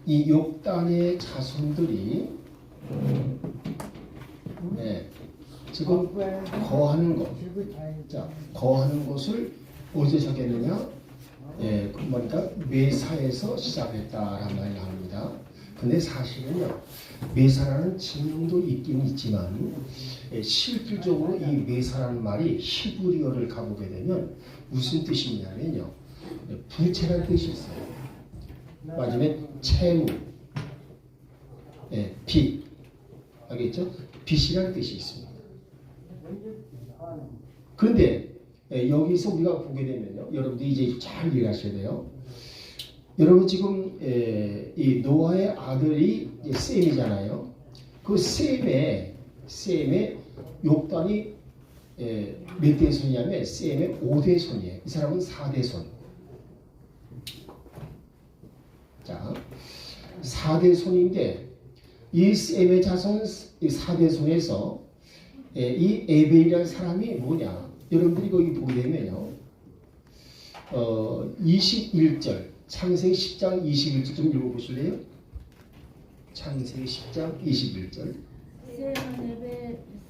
이 욕단의 자손들이 지금 거하는 것, 자, 거하는 것을 어디서 시작했느냐? 그러니까 메사에서 시작했다라는 말이 나옵니다. 근데 사실은요, 메사라는 지명도 있긴 있지만 실질적으로 이 메사라는 말이 히브리어를 가보게 되면 무슨 뜻이냐면요, 부채라는 뜻이 있어요. 맞으면 채무, 빚, 알겠죠? 빚이라는 뜻이 있습니다. 그런데 여기서 우리가 보게 되면요, 여러분들이 이제 잘 이해하셔야 돼요. 여러분 지금 이 노아의 아들이 셈이잖아요. 그 셈의 욕단이 몇 대 손이냐면 셈의 5대 손이에요. 이 사람은 4대 손. 자, 4대 손인데 이 셈의 자손 4대 손에서 이 에벨이라는 사람이 뭐냐? 여러분들이 거기 보게 되면요, 21절 창세기 10장 21절 좀 읽어보실래요? 창세기 10장 21절.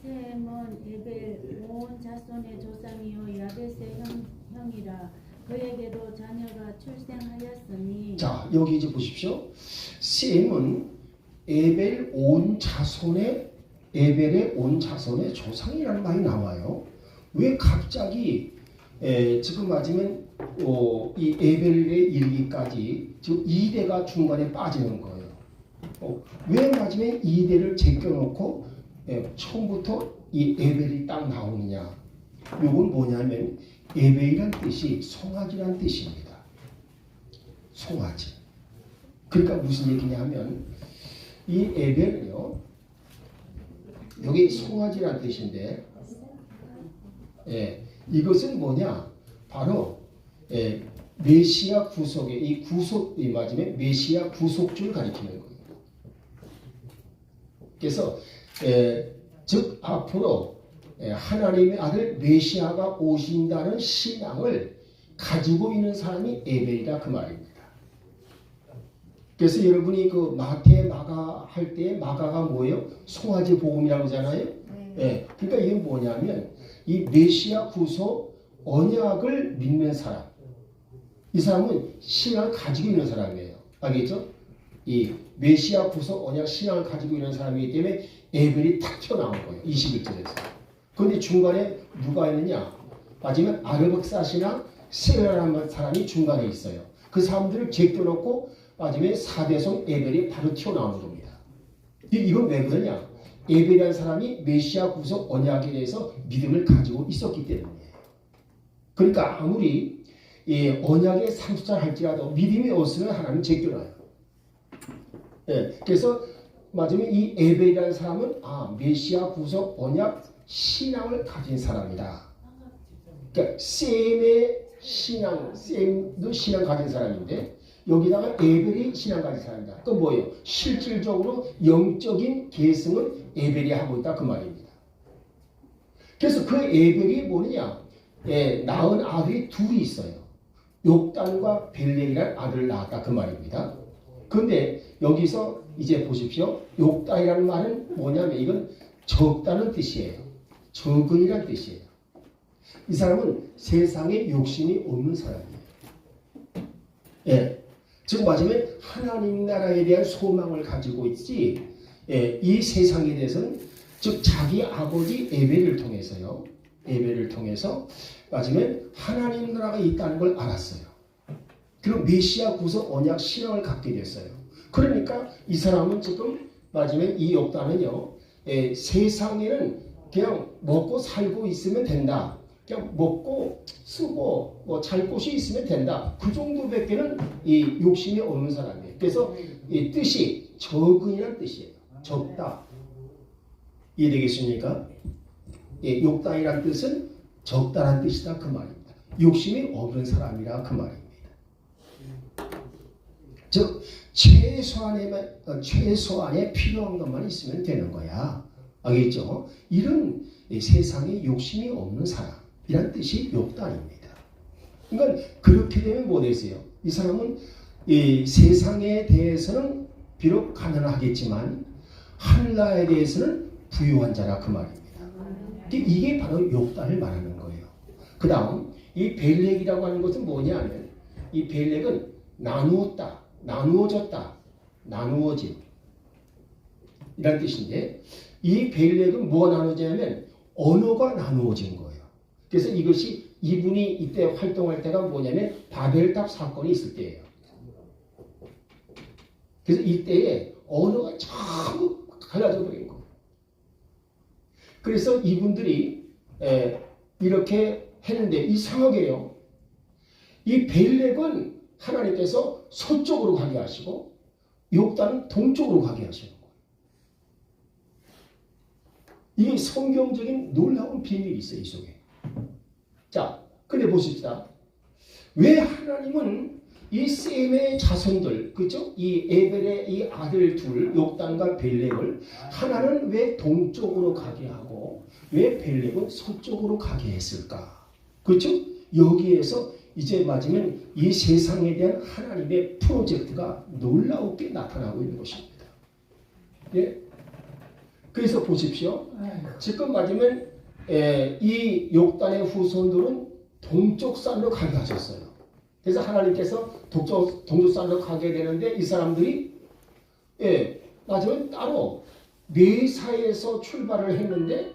셈은 에벨 온 자손의 조상이요 야벳의 형이라. 그에게도 자녀가 출생하였으니. 자, 여기 이제 보십시오. 셈은 에벨의 온 자손의 조상이라는 말이 나와요. 왜 갑자기 지금 맞으면 이 에벨의 일기까지 지금 2대가 중간에 빠지는 거예요. 왜 맞으면 2대를 제껴놓고 처음부터 이 에벨이 딱 나오느냐? 이건 뭐냐면 에벨이란 뜻이 송아지란 뜻입니다. 송아지. 그러니까 무슨 얘기냐 하면 이 에벨은요, 여기 송아지란 뜻인데, 이것은 뭐냐? 바로 메시아 구속의 이 구속이 맞으면 메시아 구속주를 가리키는 거예요. 그래서 즉 앞으로 하나님의 아들 메시아가 오신다는 신앙을 가지고 있는 사람이 에벨이다 그 말입니다. 그래서 여러분이 그 마태 마가 할 때 마가가 뭐예요? 송아지 복음이라고 하잖아요. 그러니까 이게 뭐냐면 이 메시아 구속 언약을 믿는 사람, 이 사람은 신앙을 가지고 있는 사람이에요. 알겠죠? 이 메시아 구속 언약 신앙을 가지고 있는 사람이기 때문에 에벨이 탁 튀어나온 거예요. 21절에서. 그런데 중간에 누가 있느냐? 맞으면 아르박사시나 세라라는 사람이 중간에 있어요. 그 사람들을 제껴놓고 맞으면 4대손 에벨이 바로 튀어나오는 겁니다. 이건 왜 그러냐? 에벨이라는 사람이 메시아 구속 언약에 대해서 믿음을 가지고 있었기 때문이에요. 그러니까 아무리 언약의 상속자 할지라도 믿음이 없으면 하나님 제껴놔요. 그래서 맞으면 이 에벨이라는 사람은 메시아 구속 언약 신앙을 가진 사람이다. 그러니까 셈의 신앙, 셈도 신앙 가진 사람인데 여기다가 에벨이 신앙 가진 사람이다. 그건 뭐예요? 실질적으로 영적인 계승은 에벨이 하고 있다 그 말입니다. 그래서 그 에벨이 뭐냐? 낳은 아들이 둘이 있어요. 욕단과 벨렉이라는 아들을 낳았다 그 말입니다. 그런데 여기서 이제 보십시오. 욕단이라는 말은 뭐냐면 이건 적다는 뜻이에요. 적은이라는 뜻이에요. 이 사람은 세상에 욕심이 없는 사람이에요. 즉 맞으면 하나님 나라에 대한 소망을 가지고 있지, 이 세상에 대해서는 즉 자기 아버지 에벨을 통해서 맞으면 하나님 나라가 있다는 걸 알았어요. 그리고 메시아 구속 언약 신앙을 갖게 됐어요. 그러니까 이 사람은 지금 맞으면 이 욕단은요, 세상에는 그냥 먹고 살고 있으면 된다. 그냥 먹고 쓰고 뭐 잘 곳이 있으면 된다. 그 정도밖에는 이 욕심이 없는 사람이에요. 그래서 이 뜻이 적은이라는 뜻이에요. 적다. 이해되겠습니까? 욕단이라는 뜻은 적다란 뜻이다 그 말입니다. 욕심이 없는 사람이라 그 말입니다. 즉 최소한의 필요한 것만 있으면 되는 거야. 알겠죠? 이런 세상에 욕심이 없는 사람이란 뜻이 욕단입니다. 그러니까 그렇게 되면 뭐 되세요? 이 사람은 이 세상에 대해서는 비록 가난하겠지만 하늘나라에 대해서는 부유한 자라 그 말입니다. 이게 바로 욕단을 말하는 거예요. 그 다음 이 벨렉이라고 하는 것은 뭐냐면 이 벨렉은 나누었다, 나누어졌다, 나누어진 이란 뜻인데 이 벨렉은 뭐가 나누어지냐면 언어가 나누어진 거예요. 그래서 이것이 이분이 이때 활동할 때가 뭐냐면 바벨탑 사건이 있을 때예요. 그래서 이때에 언어가 전부 갈라져 버린 거예요. 그래서 이분들이 이렇게 했는데 이상하게요. 이 벨렉은 하나님께서 서쪽으로 가게 하시고 욕단은 동쪽으로 가게 하시는 거예요. 이게 성경적인 놀라운 비밀이 있어요. 이 속에. 자, 근데 보십시다. 왜 하나님은 이 셈의 자손들, 그죠? 이 에벨의 이 아들 둘, 욕단과 벨렉을 하나는 왜 동쪽으로 가게 하고 왜 벨렉은 서쪽으로 가게 했을까? 그렇죠? 여기에서 이제 맞으면 이 세상에 대한 하나님의 프로젝트가 놀라우게 나타나고 있는 것입니다. 예? 그래서 보십시오. 지금 맞으면 이 욕단의 후손들은 동쪽 산으로 가게 하셨어요. 그래서 하나님께서 동쪽 산으로 가게 되는데 이 사람들이 맞으면 따로 메사에서 출발을 했는데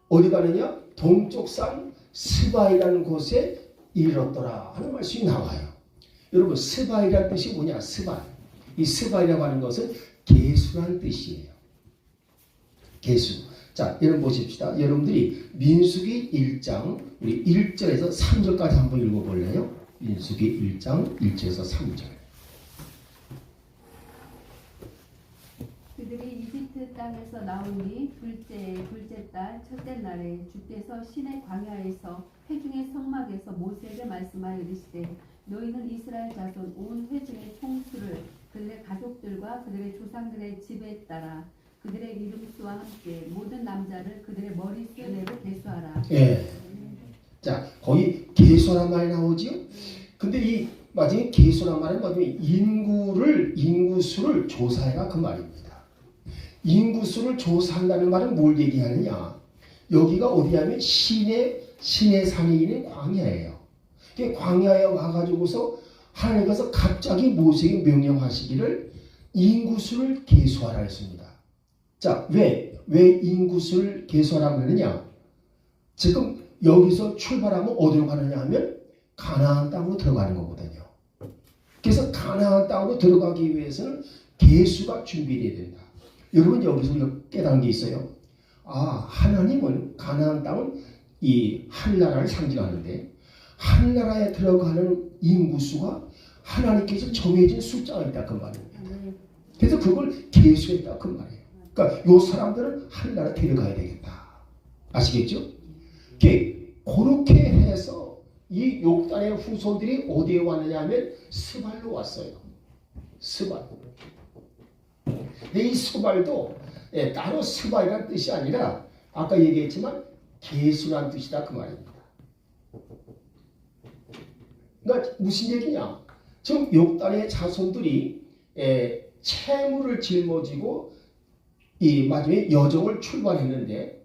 어디 가느냐? 동쪽 산 스바이라는 곳에 이르렀더라 하는 말씀이 나와요. 여러분 스바이라는 뜻이 뭐냐? 스바이. 이 스바이라고 하는 것은 계수라는 뜻이에요. 계수. 자, 여러분 보십시다. 여러분들이 민수기 1장 우리 1절에서 3절까지 한번 읽어볼래요? 민수기 1장 1절에서 3절. 그들이 이집트 땅에서 나온 뒤 둘째 달 첫째 날에 주께서 시내 광야에서 회중의 성막에서 모세에게 말씀하여 이르시되 너희는 이스라엘 자손 온 회중의 총수를 그들의 가족들과 그들의 조상들의 집에 따라 그들의 이름수와 함께 모든 남자를 그들의 머릿수대로 계수하라. 예. 자, 거기 계수란 말이 나오지요. 근데 이 마지막에 계수란 말은 뭐냐면 인구수를 조사해라 그 말입니다. 인구수를 조사한다는 말은 뭘 얘기하느냐? 여기가 어디냐면 시내 산에 있는 광야예요. 그 광야에 와가지고서 하나님께서 갑자기 모세에게 명령하시기를 인구수를 계수하라 했습니다. 자, 왜 인구수를 계수하라고 하느냐? 지금 여기서 출발하면 어디로 가느냐 하면 가나안 땅으로 들어가는 거거든요. 그래서 가나안 땅으로 들어가기 위해서는 계수가 준비되어야 된다. 여러분 여기서 깨달은 게 있어요. 아, 하나님은 가나안 땅은 이 하늘나라를 상징하는데 하늘나라에 들어가는 인구수가 하나님께서 정해진 숫자가 있다 그 말입니다. 그래서 그걸 계수했다 그 말이에요. 그러니까 요 사람들은 하늘나라 데려가야 되겠다. 아시겠죠? 그렇게 해서 이 욕단의 후손들이 어디에 왔느냐 하면 스발로 왔어요. 스발. 근데 이 스발도 따로 스발이라는 뜻이 아니라 아까 얘기했지만 계수라는 뜻이다 그 말입니다. 그러니까 무슨 얘기냐? 지금 욕단의 자손들이 채무를 짊어지고 이 마지막에 여정을 출발했는데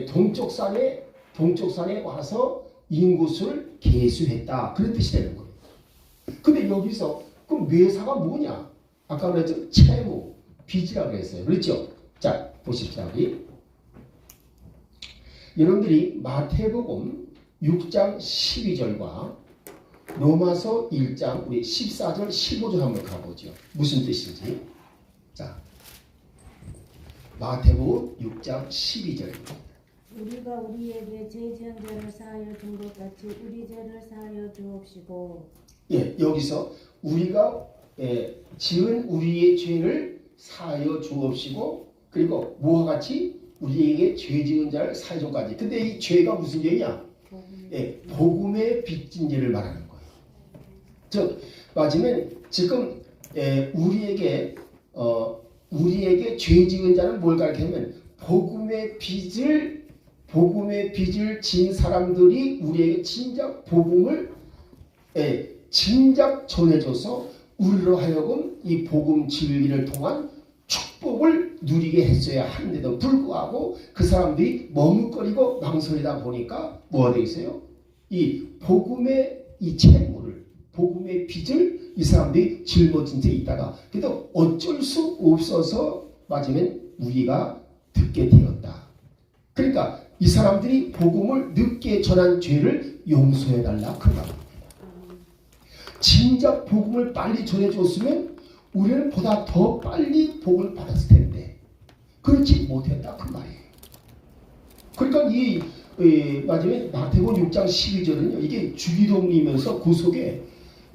동쪽 산에 와서 인구수를 계수했다 그런 뜻이 되는 거예요. 근데 여기서 그럼 뇌사가 뭐냐? 아까 그랬죠? 채무, 빚이라고 했어요. 그렇죠? 자, 보십시오. 여러분들이 마태복음 6장 12절과 로마서 1장 우리 14절 15절 한번 가보죠. 무슨 뜻인지. 자, 마태복음 6장 12절입니다. 우리가 우리에게 죄 지은 죄를 사하여 준 것 같이 우리 죄를 사하여 주옵시고. 예, 여기서 우리가 지은 우리의 죄를 사하여 주옵시고 그리고 뭐와 같이 우리에게 죄 지은 자를 사하여 주까지. 근데 이 죄가 무슨 죄냐? 복음의 빚진 죄를 말하는 거예요. 즉 맞으면 지금 우리에게 죄 지은 자는 뭘 가르치냐면 복음의 빚을 진 사람들이 우리에게 진작 복음을 진작 전해줘서 우리로 하여금 이 복음 진리를 통한 축복을 누리게 했어야 하는데도 불구하고 그 사람들이 머뭇거리고 망설이다 보니까 뭐가 되겠어요? 이 복음의 이 채무를, 복음의 빚을 이 사람들이 짊어진 채 있다가 그래도 어쩔 수 없어서 맞으면 우리가 듣게 되었다. 그러니까 이 사람들이 복음을 늦게 전한 죄를 용서해달라 그 말입니다. 진작 복음을 빨리 전해줬으면 우리는 보다 더 빨리 복을 받았을 텐데 그렇지 못했다 그 말이에요. 그러니까 이 마지막에 마태복음 6장 12절은요. 이게 주기도문이면서 그 속에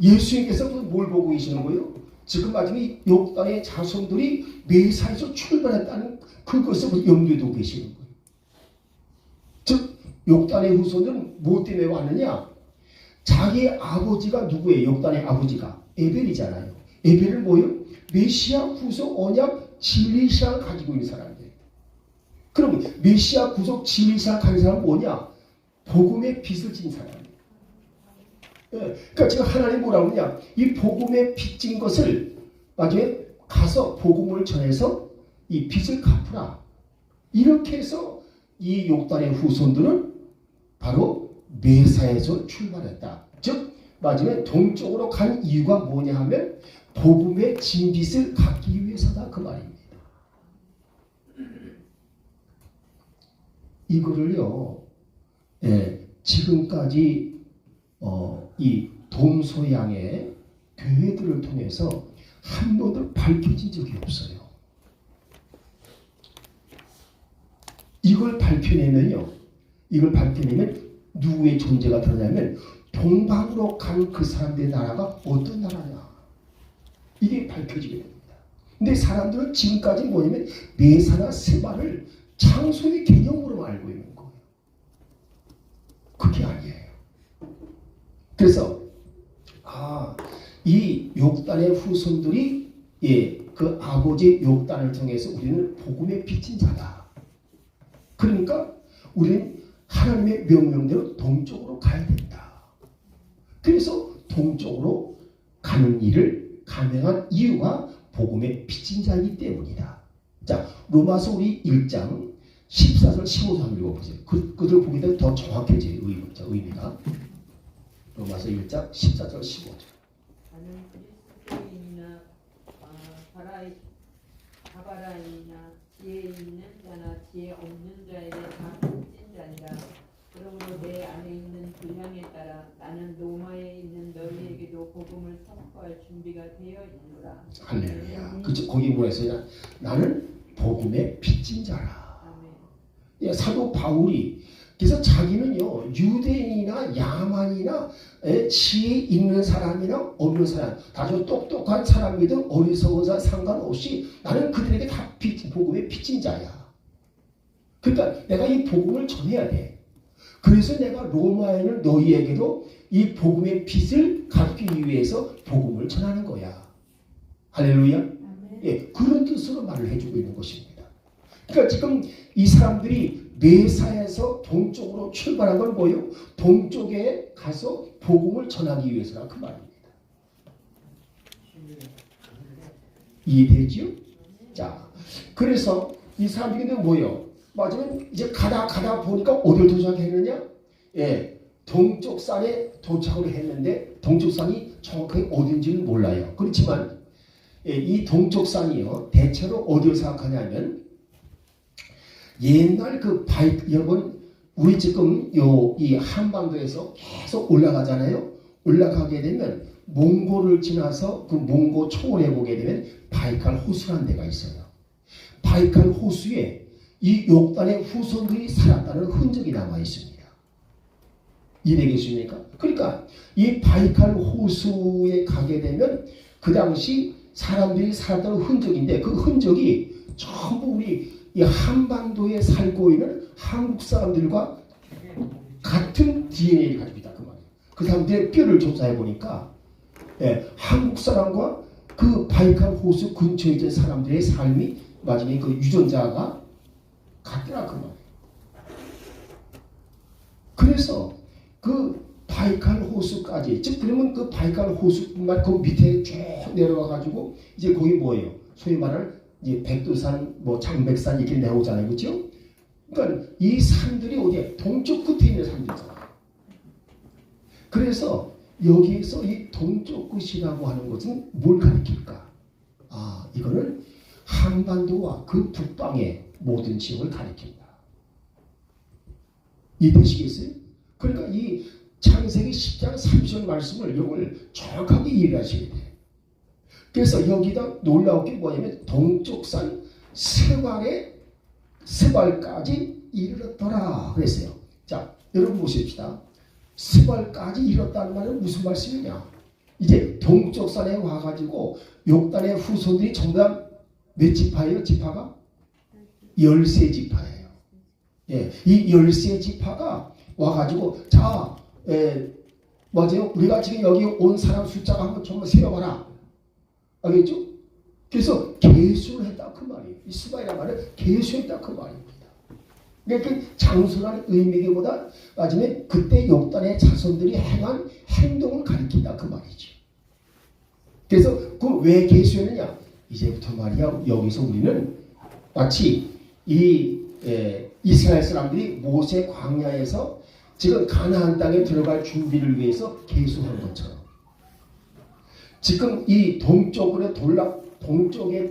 예수님께서 뭘 보고 계시는 거예요? 지금 마지막에 욕단의 자손들이 메사에서 출발했다는 그것을 염두에 두고 계시는 거예요. 즉 욕단의 후손들은 뭐 때문에 왔느냐? 자기 아버지가 누구예요? 욕단의 아버지가 에벨이잖아요. 에벨은 뭐예요? 메시아 후속 언약 진리신앙을 가지고 있는 사람들. 그럼 메시아 구속 진리신앙을 가진 사람은 뭐냐? 복음의 빚을 진 사람이에요. 예, 그러니까 지금 하나님 뭐라고 하느냐? 이 복음의 빚진 것을 나중에 가서 복음을 전해서 이 빚을 갚으라. 이렇게 해서 이 욕단의 후손들은 바로 메사에서 출발했다. 즉 마지막에 동쪽으로 간 이유가 뭐냐 하면 복음의 진빚을 갚기 위해서다 그 말입니다. 이거를요, 지금까지 이 동서양의 교회들을 통해서 한 번도 밝혀진 적이 없어요. 이걸 밝혀내면 누구의 존재가 드러나면 동방으로 간 그 사람들의 나라가 어떤 나라냐 이게 밝혀지게 됩니다. 근데 사람들은 지금까지 뭐냐면 메사나 세바를 창조의 개념으로 알고 있는 거예요. 그게 아니에요. 그래서 이 욕단의 후손들이 그 아버지의 욕단을 통해서 우리는 복음의 빚진 자다. 그러니까 우리는 하나님의 명령대로 동쪽으로 가야 된다. 그래서 동쪽으로 가는 일을 감행한 이유가 복음의 빚진 자이기 때문이다. 자, 로마서 우리 1장 14절 15절 한번 읽어보세요. 그들 보기에 더 정확해져요. 의미가. 로마서 1장 14절 15절. 나는 그리스도인이나 바바라인이나 지혜 있는 자나 지혜 없는 자에게 다 빚진 자니라. 그러므로 내 안에 있는 분량에 따라 나는 로마에 있는 너희에게도 복음을 선포할 준비가 되어 있노라. 할렐루야. 그쵸? 거기 뭐라 했어요? 나는 복음의 빚진 자라. 아멘. 사도 바울이 그래서 자기는요 유대인이나 야만이나 지혜 있는 사람이나 없는 사람 아주 똑똑한 사람이든 어리석은 사람 상관없이 나는 그들에게 다 복음의 빚진 자야. 그러니까 내가 이 복음을 전해야 돼. 그래서 내가 로마에 있는 너희에게도 이 복음의 빚을 갚기 위해서 복음을 전하는 거야. 할렐루야. 그런 뜻으로 말을 해주고 있는 것입니다. 그러니까 지금 이 사람들이 메사에서 동쪽으로 출발한 건 뭐예요? 동쪽에 가서 복음을 전하기 위해서라 그 말입니다. 이해되지요? 자, 그래서 이 사람들이 뭐예요? 맞으면 이제 가다 보니까 어딜 도착했느냐? 동쪽 산에 도착을 했는데 동쪽 산이 정확하게 어딘지는 몰라요. 그렇지만 이 동쪽 산이요 대체로 어디를 생각하냐면 옛날 여러분 우리 지금 이 한반도에서 계속 올라가잖아요. 올라가게 되면 몽고를 지나서 그 몽고 초원에 보게 되면 바이칼 호수라는 데가 있어요. 바이칼 호수에 이 욕단의 후손들이 살았다는 흔적이 남아 있습니다. 이해되겠습니까? 그러니까 이 바이칼 호수에 가게 되면 그 당시 사람들이 살았다는 흔적인데 그 흔적이 전부 우리 이 한반도에 살고 있는 한국 사람들과 같은 DNA를 가지고 있다 그 말이에요. 그 사람들의 뼈를 조사해 보니까 한국 사람과 그 바이칼 호수 근처에 있는 사람들의 삶이 마지막에 그 유전자가 같더라 그 말이에요. 그래서 그 바이칼 호수까지, 즉 그러면 그 바이칼 호수뿐만 그 밑에 쭉 내려가 가지고 이제 거기 뭐예요? 소위 말하는 이제 백두산, 뭐 장백산 이렇게 내려오잖아요, 그렇죠? 그러니까 이 산들이 어디에 동쪽 끝에 있는 산들이잖아요. 그래서 여기에서 이 동쪽 끝이라고 하는 것은 뭘 가리킬까? 아, 이거는 한반도와 그 북방의 모든 지역을 가리킨다. 이해되시겠어요? 그러니까 이 창세기 10장 30절 말씀을 이걸 정확하게 이해하셔야 돼. 그래서 여기다 놀라운 게 뭐냐면 동쪽산 스발까지 이르렀더라 그랬어요. 자, 여러분 보십시다. 스발까지 이르렀다는 말은 무슨 말씀이냐? 이제 동쪽산에 와가지고 욕단의 후손들이 전부 다 몇 지파예요? 지파가? 13지파예요. 예, 이 13지파가 와가지고 자, 맞아요? 우리가 지금 여기 온 사람 숫자가 한번 좀 세어봐라. 알겠죠? 그래서 계수를 했다 그 말이에요. 이 스바이란 말은 계수했다 그 말입니다. 그러니까 그 장수라는 의미보다 맞으면 그때 욕단의 자손들이 행한 행동을 가리킨다 그 말이죠. 그래서 그 왜 계수했느냐? 이제부터 말이야 여기서 우리는 마치 이 이스라엘 사람들이 모세 광야에서 지금 가나안 땅에 들어갈 준비를 위해서 계수한 것처럼 지금 이 동쪽에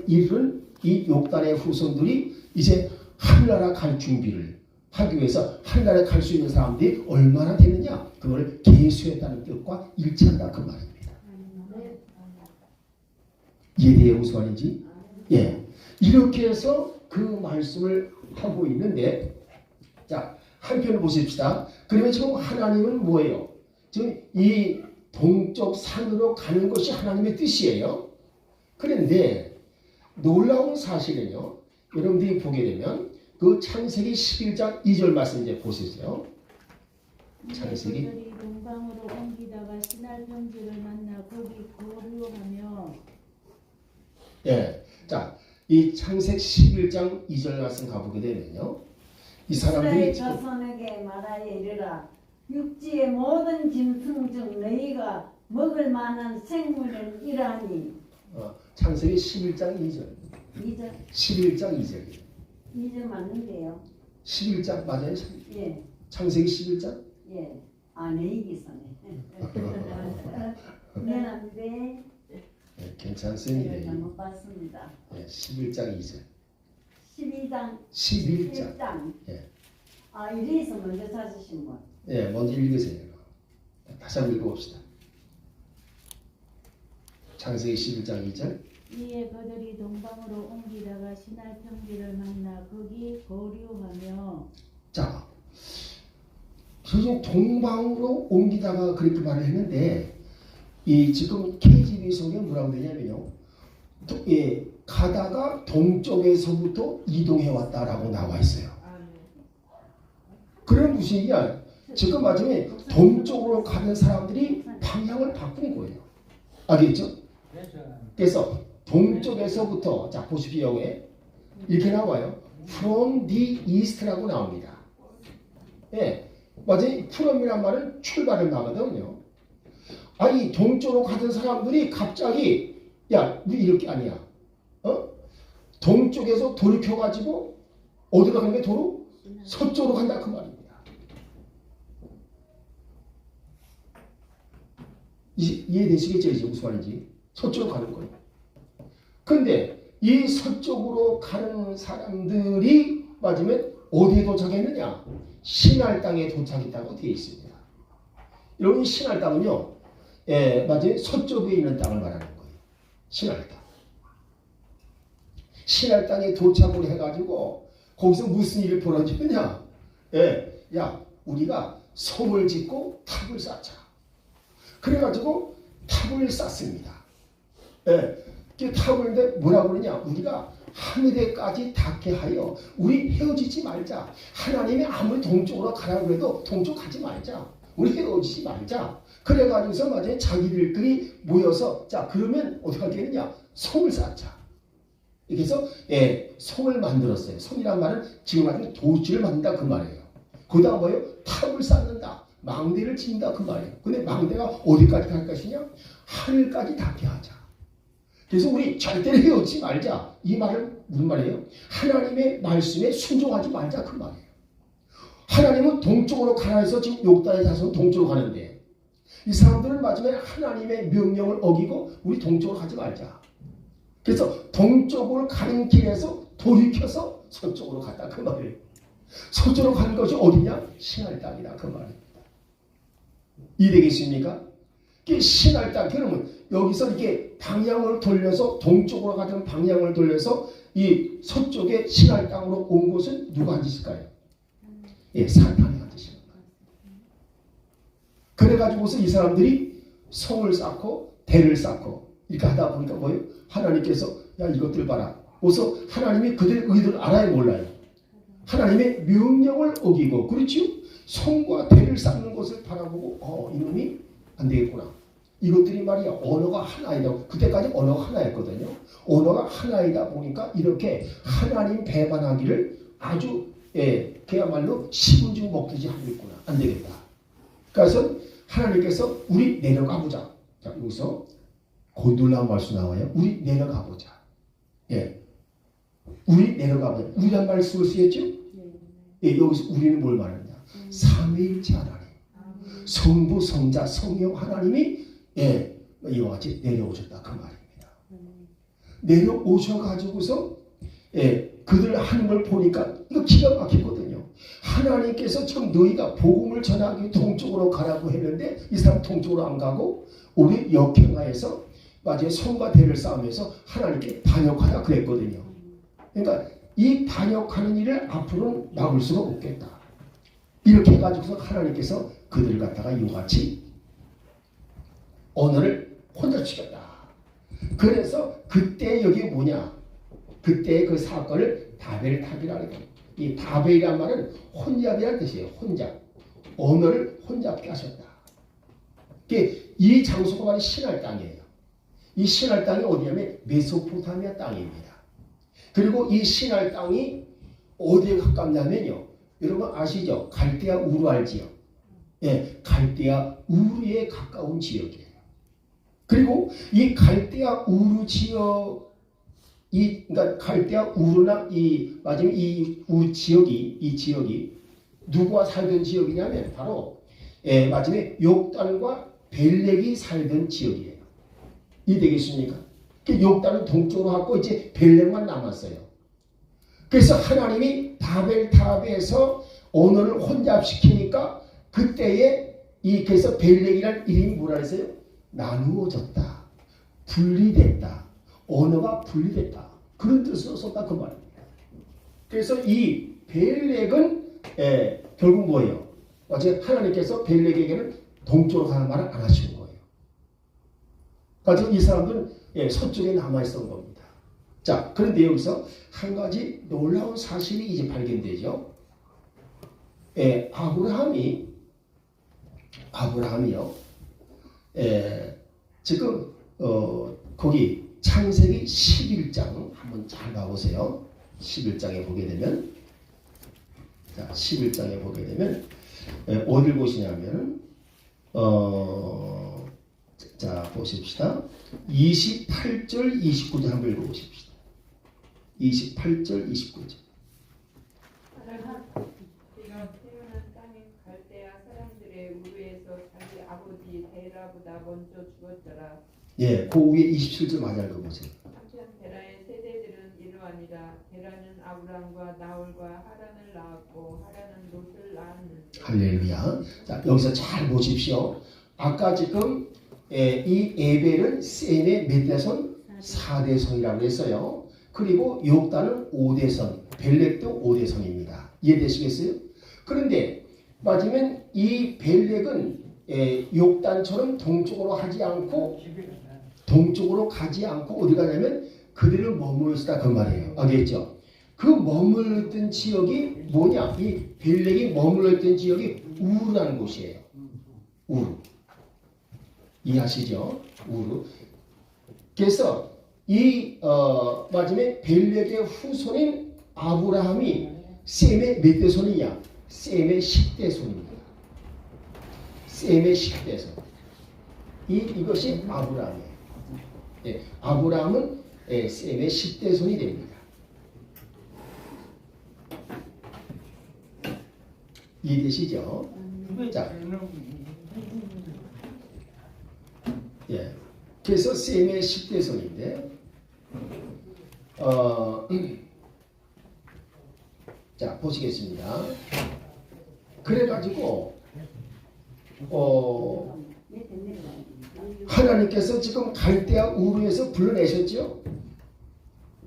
이른 이 욕단의 후손들이 이제 하늘나라 갈 준비를 하기 위해서 하늘나라에 갈 수 있는 사람들이 얼마나 되느냐? 그걸 계수했다는 뜻과 일치한다 그 말입니다. 이해돼요 무슨 말인지? 예, 이렇게 해서 그 말씀을 하고 있는데 자 한편을 보십시다. 그러면 지금 하나님은 뭐예요? 지금 이 동쪽 산으로 가는 것이 하나님의 뜻이에요. 그런데 놀라운 사실은요. 여러분들이 보게 되면 그 창세기 11장 2절 말씀 이제 보세요. 창세기 그들이 동방으로 옮기다가 시날 평지를 만나 거기 거류하며 예, 자, 이 창세기 11장 2절 말씀 가보게 되면요. 이 사람들이 이스라엘 자손에게 말하여 이르라 육지의 모든 짐승 중 너희가 먹을 만한 생물은 이러하니 창세기 11장 2절 2절 11장 2절 2절 맞는데요. 11장 맞아요? 예, 창세기 11장? 예. 아, 내 얘기서네. 미안한데 네, 괜찮습니다. 잘못 봤습니다. 네, 11장 2절 12장 11장 예. 아, 이래서 먼저 찾으신 분. 예, 먼저 읽으세요. 다시 한번 읽어봅시다. 창세기 11장 2절 이에 그들이 동방으로 옮기다가 시날 평지를 만나 거기 거류하며 자, 지금 동방으로 옮기다가 그렇게 말을 했는데 이 지금 KGB 속에 뭐라고 되냐면요. 예, 가다가 동쪽에서부터 이동해 왔다라고 나와 있어요. 그런 무슨 얘기야? 지금 맞으면 동쪽으로 가는 사람들이 방향을 바꾼 거예요. 알겠죠? 그래서 동쪽에서부터 자 보십시오. 여기에 이렇게 나와요. From the east라고 나옵니다. 예, 맞아요. from이란 말은 출발을 나거든요. 아니 동쪽으로 가던 사람들이 갑자기 야 우리 이렇게 아니야. 동쪽에서 돌이켜가지고 어디로 가는 게 도로? 서쪽으로 간다 그 말입니다. 이해되시겠죠? 이제 무슨 말인지. 서쪽으로 가는 거예요. 근데 이 서쪽으로 가는 사람들이 맞으면 어디에 도착했느냐? 시날 땅에 도착했다고 되어 있습니다. 여러분 시날 땅은요. 예, 맞아요. 서쪽에 있는 땅을 말하는 거예요. 시날 땅. 시날 땅에 도착을 해가지고 거기서 무슨 일이 벌어지느냐? 예, 야 우리가 성을 짓고 탑을 쌓자. 그래가지고 탑을 쌓습니다. 예, 그 탑을 근데 뭐라고 그러냐? 우리가 하늘에까지 닿게 하여 우리 헤어지지 말자. 하나님이 아무리 동쪽으로 가라고 해도 동쪽 가지 말자. 우리 헤어지지 말자. 그래가지고서 맞아요. 자기들끼리 모여서 자 그러면 어떻게 하겠느냐? 성을 쌓자. 이렇게 해서 예, 성을 만들었어요. 성이란 말은 지금 말하는 도시를 만든다 그 말이에요. 거기다가 뭐예요? 탑을 쌓는다. 망대를 짓는다 그 말이에요. 근데 망대가 어디까지 갈 것이냐? 하늘까지 닿게 하자. 그래서 우리 절대로 헤어지지 말자. 이 말은 무슨 말이에요? 하나님의 말씀에 순종하지 말자 그 말이에요. 하나님은 동쪽으로 가라 해서 지금 욕단의 자손은 동쪽으로 가는데 이 사람들은 마지막에 하나님의 명령을 어기고 우리 동쪽으로 가지 말자. 그래서 동쪽으로 가는 길에서 돌이켜서 서쪽으로 갔다 그 말이에요. 서쪽으로 가는 것이 어디냐? 신할 땅이다 그 말입니다. 이해되겠습니까? 신할 땅, 그러면 여기서 이렇게 방향을 돌려서 동쪽으로 가던 방향을 돌려서 이 서쪽에 신할 땅으로 온 곳은 누가 앉으실까요? 예, 사탄이 앉으시는 거예요. 그래가지고서 이 사람들이 성을 쌓고 대를 쌓고 이렇게 하다 보니까 뭐예요? 하나님께서 야 이것들 봐라. 그래서 하나님이 그들의 의도를 알아요 몰라요? 하나님의 명령을 어기고 그렇지요? 성과 대를 쌓는 것을 바라보고 이놈이 안 되겠구나. 이것들이 말이야 언어가 하나이다. 그때까지 언어가 하나였거든요. 언어가 하나이다 보니까 이렇게 하나님 배반하기를 아주 그야말로 시군중 먹듯이 하고 있구나. 안 되겠다. 그래서 하나님께서 우리 내려가 보자. 자 여기서 곤돌라운 말씀 나와요. 우리 내려가 보자. 예, 우리 내려가 보자. 우리란 말을 쓰고 쓰였죠? 예, 여기서 우리는 뭘 말하느냐? 삼위일체 하나님, 성부, 성자, 성령 하나님이 이와 같이 내려오셨다 그 말입니다. 내려오셔가지고서 그들 하는 걸 보니까 이거 기가 막히거든요. 하나님께서 참 너희가 복음을 전하기 동쪽으로 가라고 했는데 이 사람 동쪽으로 안 가고 우리 역행하에서 마지막에 성과 대를 쌓으면서 하나님께 반역하라 그랬거든요. 그러니까 이 반역하는 일을 앞으로는 막을 수가 없겠다. 이렇게 해가지고서 하나님께서 그들을 갖다가 이와같이 언어를 혼잡시켰다. 그래서 그때 여기 뭐냐? 그때 그 사건을 바벨탑이라는 거예요. 이 바벨이란 말은 혼잡이라는 뜻이에요. 혼잡. 언어를 혼잡게 하셨다. 이 장소가 바로 신할 땅이에요. 이 신할 땅이 어디냐면 메소포타미아 땅입니다. 그리고 이 신할 땅이 어디에 가깝냐면요. 여러분 아시죠? 갈대아 우르 알지요? 예, 갈대아 우르에 가까운 지역이에요. 그리고 이 갈대아 우르 지역, 그러니까 갈대아 우르나 마지막 이 지역이 누구와 살던 지역이냐면 바로 마지막에 욕단과 벨렉이 살던 지역이에요. 이해되겠습니까? 욕단은 동쪽으로 갔고 이제 벨렉만 남았어요. 그래서 하나님이 바벨탑에서 언어를 혼잡시키니까 그때에 그래서 벨렉이라는 이름이 뭐라 했어요? 나누어졌다. 분리됐다. 언어가 분리됐다. 그런 뜻으로 썼다 그 말입니다. 그래서 이 벨렉은 결국 뭐예요? 어제 하나님께서 벨렉에게는 동쪽으로 가는 말을 안 하시는 거예요. 그래서 이 사람들은 서쪽에 남아있었던 겁니다. 자, 그런데 여기서 한 가지 놀라운 사실이 이제 발견되죠. 아브라함이요. 지금 거기 창세기 11장 한번 잘 봐보세요. 11장에 보게 되면 자 11장에 보게 되면 어딜 보시냐면 자 보십시다. 28절 29절 한번 읽어보십시다. 28절 29절 그가 태어난 땅인 갈대아 사람들의 우르에서 자기 아버지 데라보다 먼저 죽었더라. 예, 그 위에 27절 맞아 읽어보세요. 한편 데라의 세대들은 이러하니라. 데라는 아브람과 나홀과 하란을 낳았고 하란은 롯을 낳았는데. 할렐루야. 자 여기서 잘 보십시오. 아까 지금 이 에벨은 셈의 몇 대손? 4대손이라고 했어요. 그리고 욕단은 5대손, 벨렉도 5대손입니다. 이해되시겠어요? 그런데 맞으면 이 벨렉은 욕단처럼 동쪽으로 가지 않고 어디 가냐면 그들을 머물렀다 그 말이에요. 알겠죠? 그 머물렀던 지역이 뭐냐? 이 벨렉이 머물렀던 지역이 우르라는 곳이에요. 우르. 이해하시죠? 우르. 그래서 마지막에 벨렉의 후손인 아브라함이 셈의 몇 대손이냐? 셈의 10대손입니다. 셈의 10대손. 이것이 아브라함이에요. 예, 아브라함은 셈의 10대손이 됩니다. 이해되시죠? 자, 예, 그래서 셈의 10대손인데, 자 보시겠습니다. 그래가지고 하나님께서 지금 갈대아 우르에서 불러내셨죠.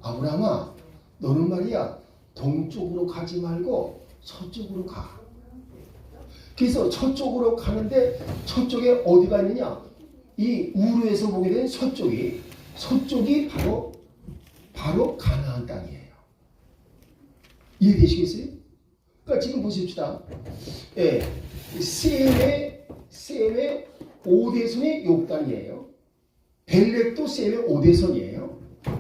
아브라함아, 너는 말이야 동쪽으로 가지 말고 서쪽으로 가. 그래서 서쪽으로 가는데 서쪽에 어디가 있느냐? 이 우르에서 보게 된 서쪽이 바로 가나안 땅이에요. 이해되시겠어요? 그러니까 지금 보십시다. 예, 셈의 5대손이 욕단이에요. 벨렉도 셈의 5대손이에요.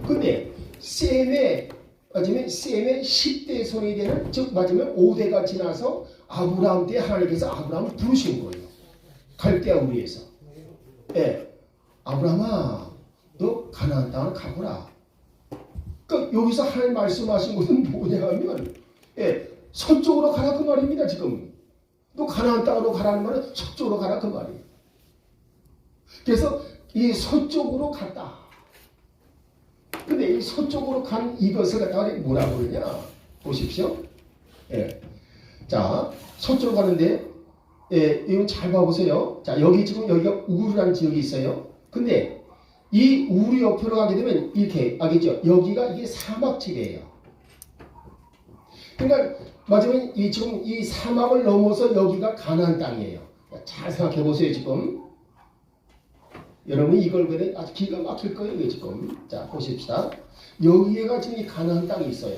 근데 셈의 10대손이 되는, 즉 맞으면 5대가 지나서 아브라함 때 하나님께서 아브라함을 부르신 거예요. 갈대아 우리에서. 예, 아브라함아, 너 가나안 땅을 가보라. 그러니까 여기서 하나님 말씀하신 것은 뭐냐 하면, 예, 서쪽으로 가라 그 말입니다. 지금 너 가나안 땅으로 가라는 말은 서쪽으로 가라 그 말이에요. 그래서 이 서쪽으로 갔다. 근데 이 서쪽으로 간 이것을 갖다가 뭐라고 그러냐 보십시오. 예, 자 서쪽으로 가는데, 예, 이거 잘 봐보세요. 자 여기가 우르라는 지역이 있어요. 근데 이 우르 옆으로 가게 되면 이렇게 알겠죠? 여기가 이게 사막지대예요. 그러니까 맞으면 지금 이 사막을 넘어서 여기가 가나안 땅이에요. 잘 생각해 보세요. 지금 여러분이 이걸 보면 아주 기가 막힐 거예요. 지금 자 보십시다. 여기가 지금 이 가나안 땅이 있어요.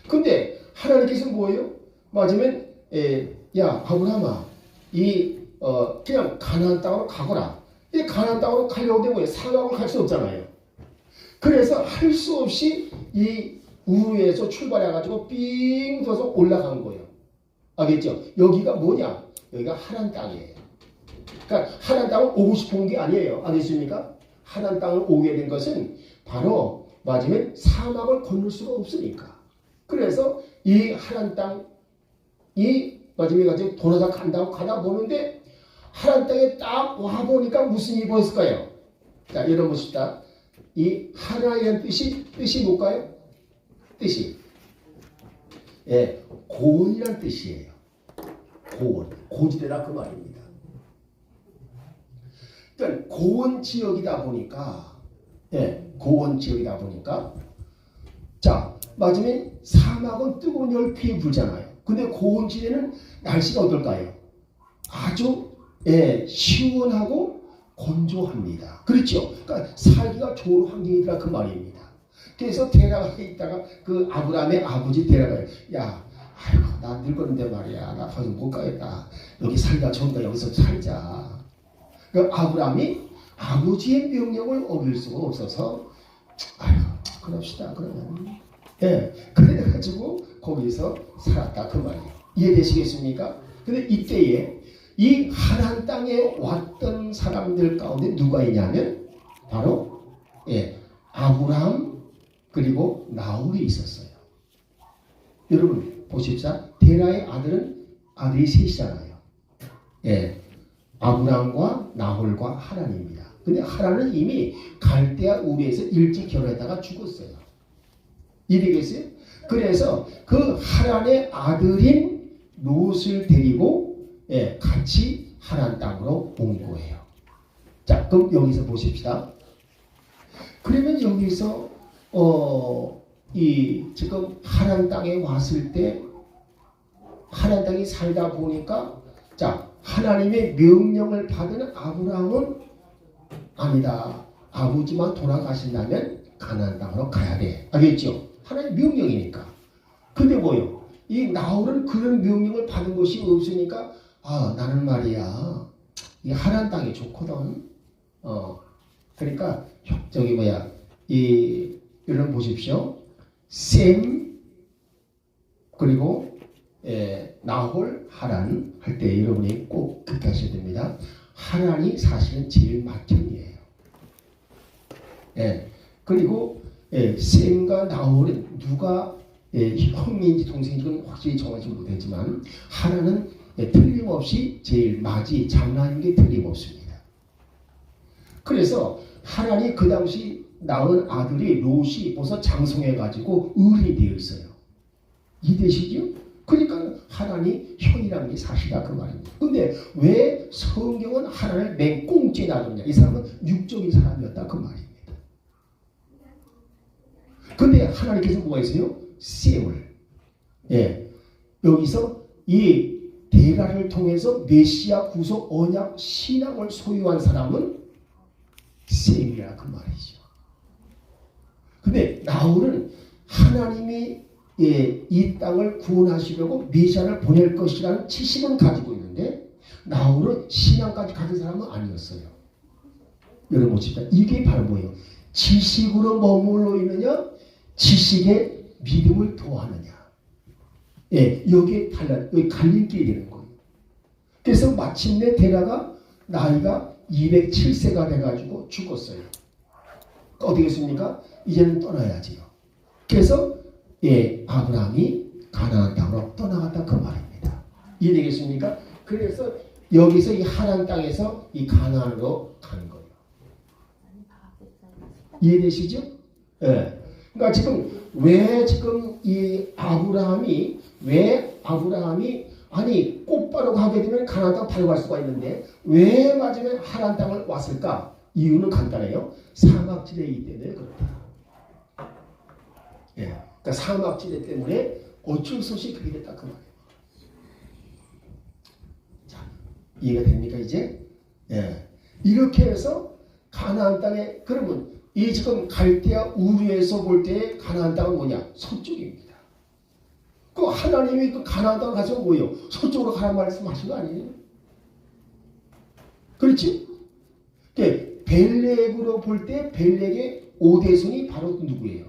근데 하나님께서 뭐예요? 맞으면 야 아브라함아, 그냥 가나안 땅으로 가거라. 이 가나안 땅으로 가려고 되면 사막을 갈 수 없잖아요. 그래서 할 수 없이 이 우르에서 출발해가지고 삥 돌아서 올라간 거예요. 알겠죠? 여기가 뭐냐? 여기가 하나님 땅이에요. 그러니까 하나님 땅을 오고 싶은 게 아니에요. 알겠습니까? 하나님 땅을 오게 된 것은 바로 맞으면 사막을 건널 수가 없으니까. 그래서 이 하나님 땅이 맞으면 가지고 돌아서 간다고 가다 보는데 하나님 땅에 딱 와 보니까 무슨 일이 보였을까요? 자, 여러분 보십시다. 이 하나의 뜻이 뭘까요? 뜻이 고원이란 뜻이에요. 고지대라 그 말입니다. 그러니까 고원 지역이다 보니까 자 맞으면 사막은 뜨거운 열풍이 불잖아요. 근데 고원지대는 날씨가 어떨까요? 아주 시원하고 건조합니다. 그렇죠? 그러니까 살기가 좋은 환경이더라 그 말입니다. 그래서 데라가에 있다가 그 아브라함의 아버지 데라가요. 야, 아이고 나 늙었는데 말이야. 나 거기 못 가겠다. 여기 살기가 좋으니까 여기서 살자. 그 아브라함이 아버지의 명령을 어길 수가 없어서 아이고 그럽시다 그러면. 그래가지고 거기서 살았다 그 말이에요. 이해되시겠습니까? 근데 이때에 이 하나님 땅에 왔던 사람들 가운데 누가 있냐면 바로 아브라함 그리고 나홀이 있었어요. 여러분 보십시오. 데라의 아들이 셋이잖아요. 아브라함과 나홀과 하란입니다. 근데 하란은 이미 갈대아 우르에서 일찍 결혼했다가 죽었어요. 이해되겠어요? 그래서 그 하란의 아들인 롯을 데리고 같이 하란 땅으로 온 거예요. 자, 그럼 여기서 보십시다. 그러면 여기서 지금 하란 땅에 왔을 때 하란 땅에 살다 보니까 자 하나님의 명령을 받은 아브라함은 아니다. 아버지만 돌아가신다면 가나안 땅으로 가야 돼. 알겠죠? 하나님의 명령이니까. 근데 뭐요? 이 나홀은 그런 명령을 받은 것이 없으니까 나는 말이야 이 하나님 땅이 좋거든. 그러니까 저기 여러분 보십시오. 셈 그리고 나홀, 하란 할 때 여러분이 꼭 그렇게 하셔야 됩니다. 하란이 사실은 제일 맏형이에요. 그리고 셈과 나홀은 누가 형인지 동생인지 확실히 정하지 못했지만 하란은 틀림없이 제일 맞이 장남인 게 틀림없습니다. 그래서 하란이 그 당시 낳은 아들이 롯이 벌써 장성해가지고 어른이 되어 있어요. 이해되시죠? 그러니까 하란이 형이라는 게 사실이다 그 말입니다. 근데 왜 성경은 하란을 맹꽁째 놔뒀냐? 이 사람은 육적인 사람이었다 그 말입니다. 근데 하나님께서 뭐가 있어요? 셈을. 여기서 이 데가를 통해서 메시아 구속 언약 신앙을 소유한 사람은 셈이라 그 말이죠. 근데 나홀은 하나님이 이 땅을 구원하시려고 메시아를 보낼 것이라는 지식은 가지고 있는데 나홀은 신앙까지 가진 사람은 아니었어요. 여러분 보십시오. 이게 바로 뭐예요? 지식으로 머물러 있느냐 지식에 믿음을 더하느냐. 여기에 여기 갈림길이 되는 거예요. 그래서 마침내 데라가 나이가 207세가 돼가지고 죽었어요. 어디 겠습니까? 이제는 떠나야지요. 그래서 아브라함이 가나안 땅으로 떠나갔다 그 말입니다. 이해되겠습니까? 그래서 여기서 이 하란 땅에서 이 가나안으로 가는 거예요. 이해되시죠? 그러니까 지금 왜 지금 이 아브라함이 아니 곧바로 가게 되면 가나안 땅 바로 갈 수가 있는데 왜 마지막에 하란 땅을 왔을까? 이유는 간단해요. 사막지대이기 때문에 그렇다. 그러니까 사막지대 때문에 어쩔 수 없이 그렇게 됐다 그 말이에요. 자, 이해가 됩니까 이제? 이렇게 해서 가나안 땅에 그러면 이 지금 갈대아 우르에서 볼 때 가나안 땅은 뭐냐? 서쪽입니다. 그 하나님이 그 가나안 땅을 가서 뭐예요? 서쪽으로 가란 말씀하신 거 아니에요? 그렇지? 벨렉으로 볼 때 벨렉의 오대손이 바로 누구예요?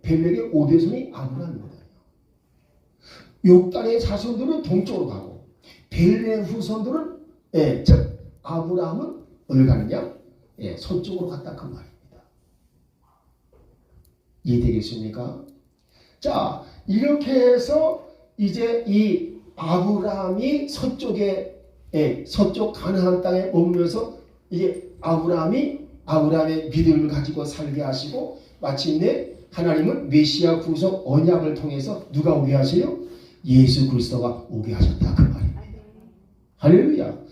벨렉의 오대손이 아브라함입니다. 욕단의 자손들은 동쪽으로 가고 벨렉의 후손들은 즉 아브라함은 어디 가느냐? 서쪽으로 갔다 그 말입니다. 이해되겠습니까? 자, 이렇게 해서 이제 이 아브라함이 서쪽에 서쪽 가나안 땅에 머물면서 이제 아브라함의 믿음을 가지고 살게 하시고 마침내 하나님은 메시아 구속 언약을 통해서 누가 오게 하세요? 예수 그리스도가 오게 하셨다 그 말입니다. 할렐루야.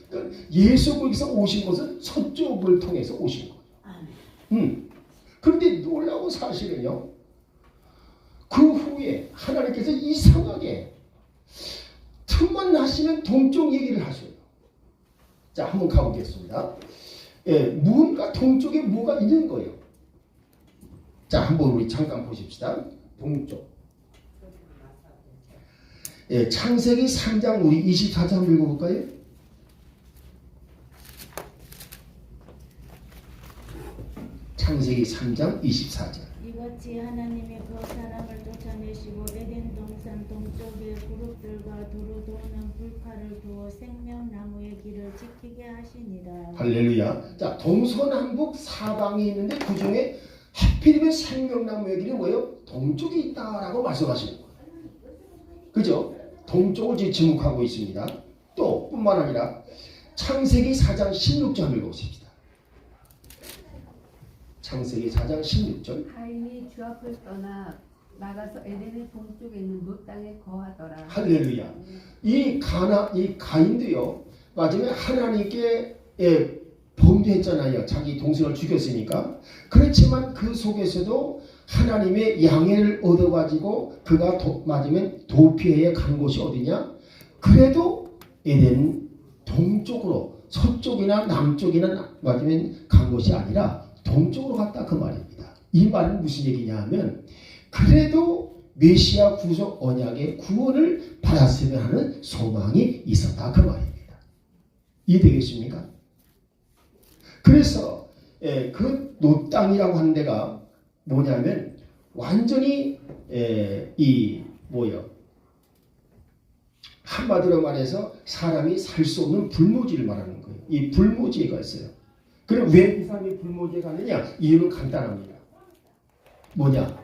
예수 그리스도가 오신 것은 서쪽을 통해서 오신 거예요. 그런데 놀라운 사실은요. 그 후에 하나님께서 이상하게 틈만 나시면 동쪽 얘기를 하셔요. 자, 한번 가보겠습니다. 뭔가 동쪽에 뭐가 있는 거예요. 자, 한번 우리 잠깐 보십시다. 동쪽. 창세기 3장 우리 24장 읽어볼까요? 창세기 3장 24절. 이같이 하나님이 그 사람을 쫓아내시고 에덴 동산 동쪽에 그룹들과 두루 도는 불칼을 두어 생명나무의 길을 지키게 하시니라. 할렐루야. 자, 동서남북 사방이 있는데 그 중에 하필이면 생명나무의 길이 뭐예요? 동쪽에 있다라고 말씀하시는 거예요. 그죠? 동쪽을 지금 지목하고 있습니다. 또 뿐만 아니라 창세기 4장 16절 읽어보십시다. 창세기 4장 16절. 가인이 주 앞을 떠나 나가서 에덴의 동쪽에 있는 노 땅에 거하더라. 할렐루야. 이 가인도요. 마지막에 하나님께 범죄했잖아요. 자기 동생을 죽였으니까. 그렇지만 그 속에서도 하나님의 양해를 얻어가지고 그가 맞으면 도피해에 간 곳이 어디냐? 그래도 에덴 동쪽으로 서쪽이나 남쪽이나 맞으면 간 곳이 아니라 동쪽으로 갔다 그 말입니다. 이 말은 무슨 얘기냐 하면 그래도 메시아 구속 언약의 구원을 받았으면 하는 소망이 있었다 그 말입니다. 이해되겠습니까? 그래서 그 노 땅이라고 하는 데가 뭐냐면 완전히 이 뭐예요? 한마디로 말해서 사람이 살 수 없는 불모지를 말하는 거예요. 이 불모지가 있어요. 그럼 왜 이 사람이 불모지가 가느냐? 이유는 간단합니다. 뭐냐?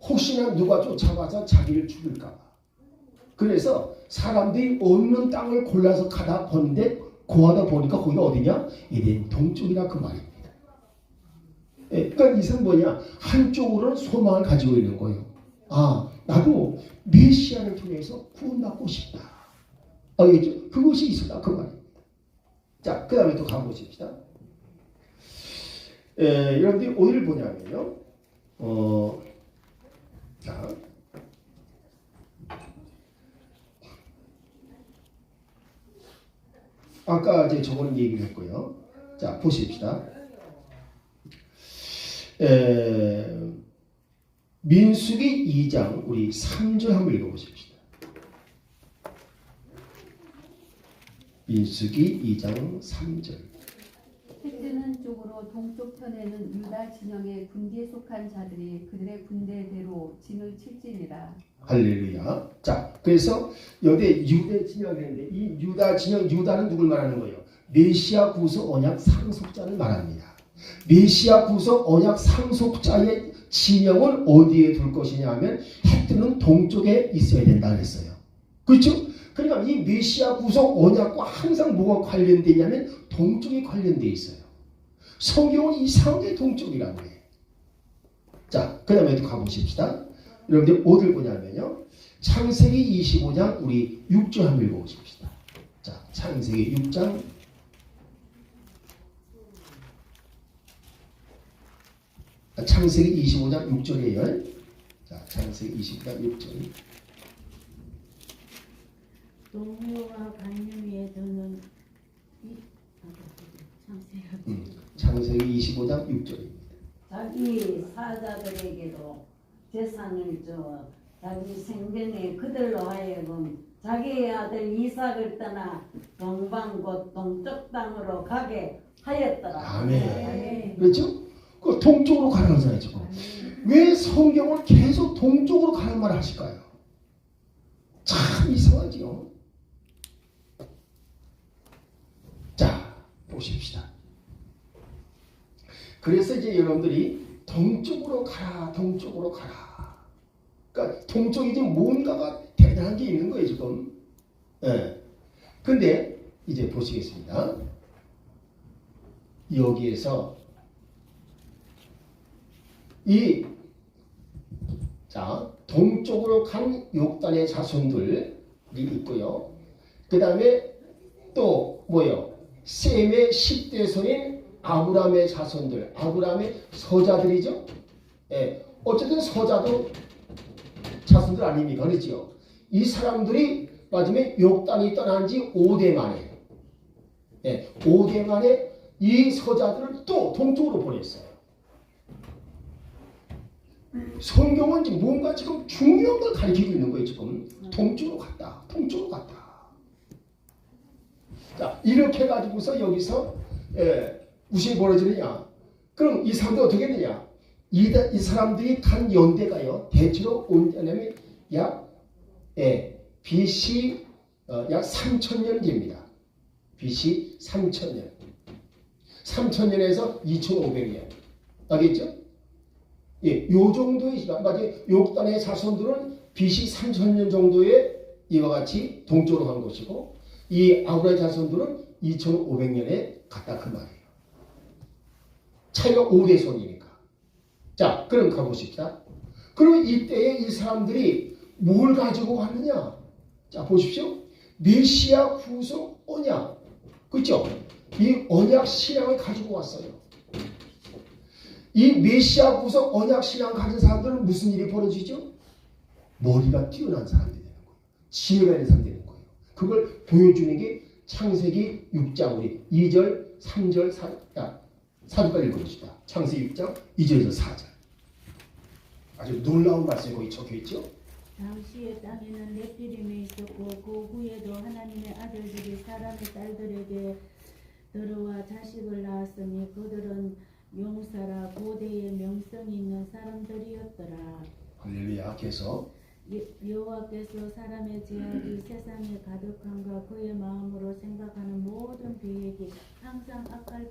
혹시나 누가 쫓아와서 자기를 죽일까 봐. 그래서 사람들이 없는 땅을 골라서 가다 보는데 고하다 보니까 거기가 어디냐? 에덴 동쪽이라 그 말입니다. 그러니까 이 사람 뭐냐? 한쪽으로는 소망을 가지고 있는 거예요. 아, 나도 메시아를 통해서 구원받고 싶다. 알겠죠? 그것이 있었다 그 말입니다. 자, 그 다음에 또 가보십시다. 여러분들이 어디를 보냐면요. 자, 아까 이제 저거는 얘기를 했고요. 자, 보십시다. 민수기 2장 우리 3절 한번 읽어보십시다. 민수기 2장 3절. 해 뜨는 쪽으로 동쪽 편에는 유다 진영의 군대에 속한 자들이 그들의 군대대로 진을 칠지니라. 할렐루야. 자, 그래서 여기 유대 진영인데 이 유다 진영, 유다는 누굴 말하는 거예요? 메시아 구속 언약 상속자를 말합니다. 메시아 구속 언약 상속자의 진영을 어디에 둘 것이냐 하면 해 뜨는 동쪽에 있어야 된다 그랬어요. 그렇죠? 그러니까 이 메시아 구속 언약과 항상 뭐가 관련되냐면 동쪽이 관련되어 있어요. 성경은 이상하게 동쪽이라고 해요. 자, 그 다음에 또 가보십시다. 여러분들 어딜 보냐면요. 창세기 25장 우리 6절 한번 읽어보십시다. 자, 창세기 6장 창세기 25장 6절이에요. 자, 창세기 25장 6절. 동료와 간념에 드는 창세기 25장 6절입니다. 자기 사자들에게도 재산을 줘 자기 생전에 그들로 하여금 자기의 아들 이삭을 떠나 동방 곧 동쪽 땅으로 가게 하였더라. 아멘. 그렇죠? 그 동쪽으로 가라는 거잖아요, 지금. 왜 성경을 계속 동쪽으로 가는 말을 하실까요? 참 이상하지요. 자, 보십시다. 그래서 이제 여러분들이 동쪽으로 가라, 동쪽으로 가라. 그러니까 동쪽이 지금 뭔가가 대단한 게 있는 거예요, 지금. 근데 이제 보시겠습니다. 여기에서 동쪽으로 간 욕단의 자손들이 있고요. 그 다음에 또 뭐요? 셈의 10대 손인 아브라함의 자손들, 아브라함의 서자들이죠. 어쨌든 서자도 자손들 아닙니까? 그렇죠? 이 사람들이 마지막에 욕단이 떠난 지 5대 만에 5대 만에 이 서자들을 또 동쪽으로 보냈어요. 성경은 지금 뭔가 지금 중요한 걸 가리키고 있는 거예요. 지금 동쪽으로 갔다, 동쪽으로 갔다. 자, 이렇게 가지고서 여기서 무엇이 벌어지느냐? 그럼 이 사람들 어떻게 되냐? 이 사람들이 간 연대가요. 대체로 언제냐면 약 BC 약 3000년입니다. BC 3000년. 3000년에서 2500년. 알겠죠? 요 정도의 시간, 마치 욕단의 자손들은 BC 3000년 정도에 이와 같이 동쪽으로 간 것이고, 이 아브라함의 자손들은 2500년에 갔다 그 말이에요. 차이가 5대 손이니까. 자, 그럼 가보십시다. 그러면 이때에 이 사람들이 뭘 가지고 갔느냐? 자, 보십시오. 메시아 구속 언약. 그렇죠? 이 언약 신앙을 가지고 왔어요. 이 메시아 구속 언약 신앙 가진 사람들은 무슨 일이 벌어지죠? 머리가 뛰어난 사람들이 되는 거예요. 지혜가 있는 사람들이 되는 거예요. 그걸 보여주는 게 창세기 6장 우리 2절, 3절, 4절까지 읽어봅시다. 창세기 6장 2절에서 4절. 아주 놀라운 말씀이 거기 적혀있죠? 당시의 땅에는 네피림이 있었고 그 후에도 하나님의 아들들이 사람의 딸들에게 들어와 자식을 낳았으니 그들은 용사라 고대의 명성이 있는 사람들이었더라. 할렐루야. 그래서 여호와께서 사람의 죄악이 세상에 가득한가 그의 마음으로 생각하는 모든 계획이 항상 악할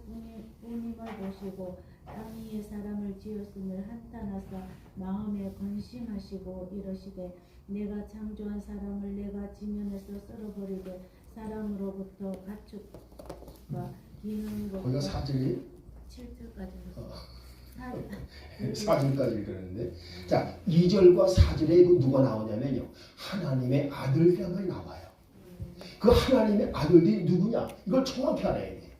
뿐임을 보시고 땅 위에 사람을 지었음을 한탄하사 마음에 근심하시고 이러시되 내가 창조한 사람을 내가 지면에서 썰어버리되 사람으로부터 가축과 기능과 거기가 4절이에요? 7절까지 4절까지 읽었는데, 자 2절과 4절에 누가 나오냐면요, 하나님의 아들이라는 말이 나와요. 그 하나님의 아들들이 누구냐, 이걸 정확히 알아야 돼요.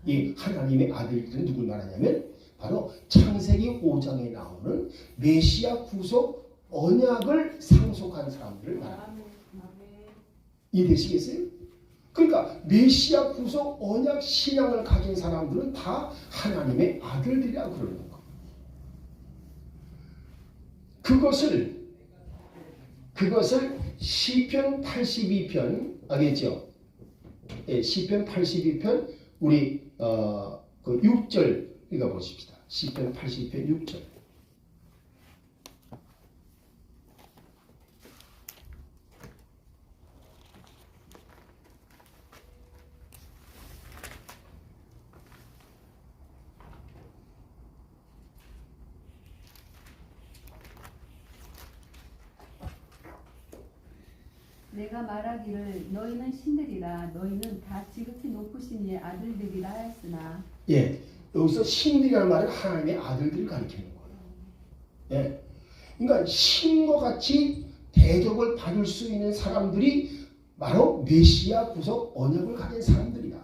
이 하나님의 아들들은 누굴 말하냐면 바로 창세기 5장에 나오는 메시아 구속 언약을 상속한 사람들을 말합니다. 이해되시겠어요? 그러니까 메시아 구속 언약 신앙을 가진 사람들은 다 하나님의 아들들이라고 그러는 거예요. 그것을 시편 82편 알겠죠? 예, 시편 82편 우리 그 6절 읽어보십시다. 시편 82편 6절. 내가 말하기를 너희는 신들이라 너희는 다 지극히 높으신 이의 아들들이라 하였으나 예, 여기서 신들이라는 말은 하나님의 아들들을 가리키는 거예요. 예, 그러니까 신과 같이 대접을 받을 수 있는 사람들이 바로 메시아 구속 언약을 가진 사람들이다.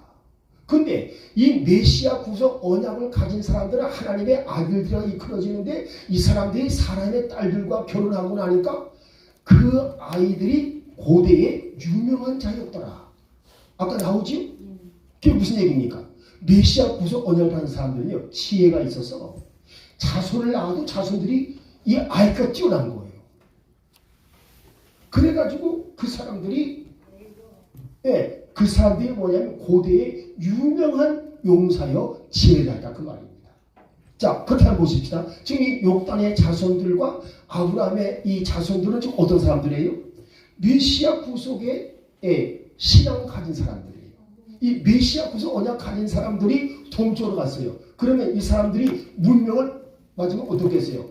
근데 이 메시아 구속 언약을 가진 사람들은 하나님의 아들들이라 이끌어지는데 이 사람들이 사람의 딸들과 결혼하고 나니까 그 아이들이 고대의 유명한 자였더라. 아까 나오지요? 그게 무슨 얘기입니까? 메시아 구속 언약을 하는 사람들은요, 지혜가 있어서 자손을 낳아도 자손들이 이 아이가 뛰어난 거예요. 그래가지고 그 사람들이 뭐냐면 고대의 유명한 용사여 지혜자다 그 말입니다. 자, 그렇게 한번 보십시다. 지금 이 욕단의 자손들과 아브라함의 이 자손들은 지금 어떤 사람들이에요? 메시아 구속의 신앙을 가진 사람들이에요. 이 메시아 구속 언약 가진 사람들이 동쪽으로 갔어요. 그러면 이 사람들이 문명을 맞으면 어떻게 했어요?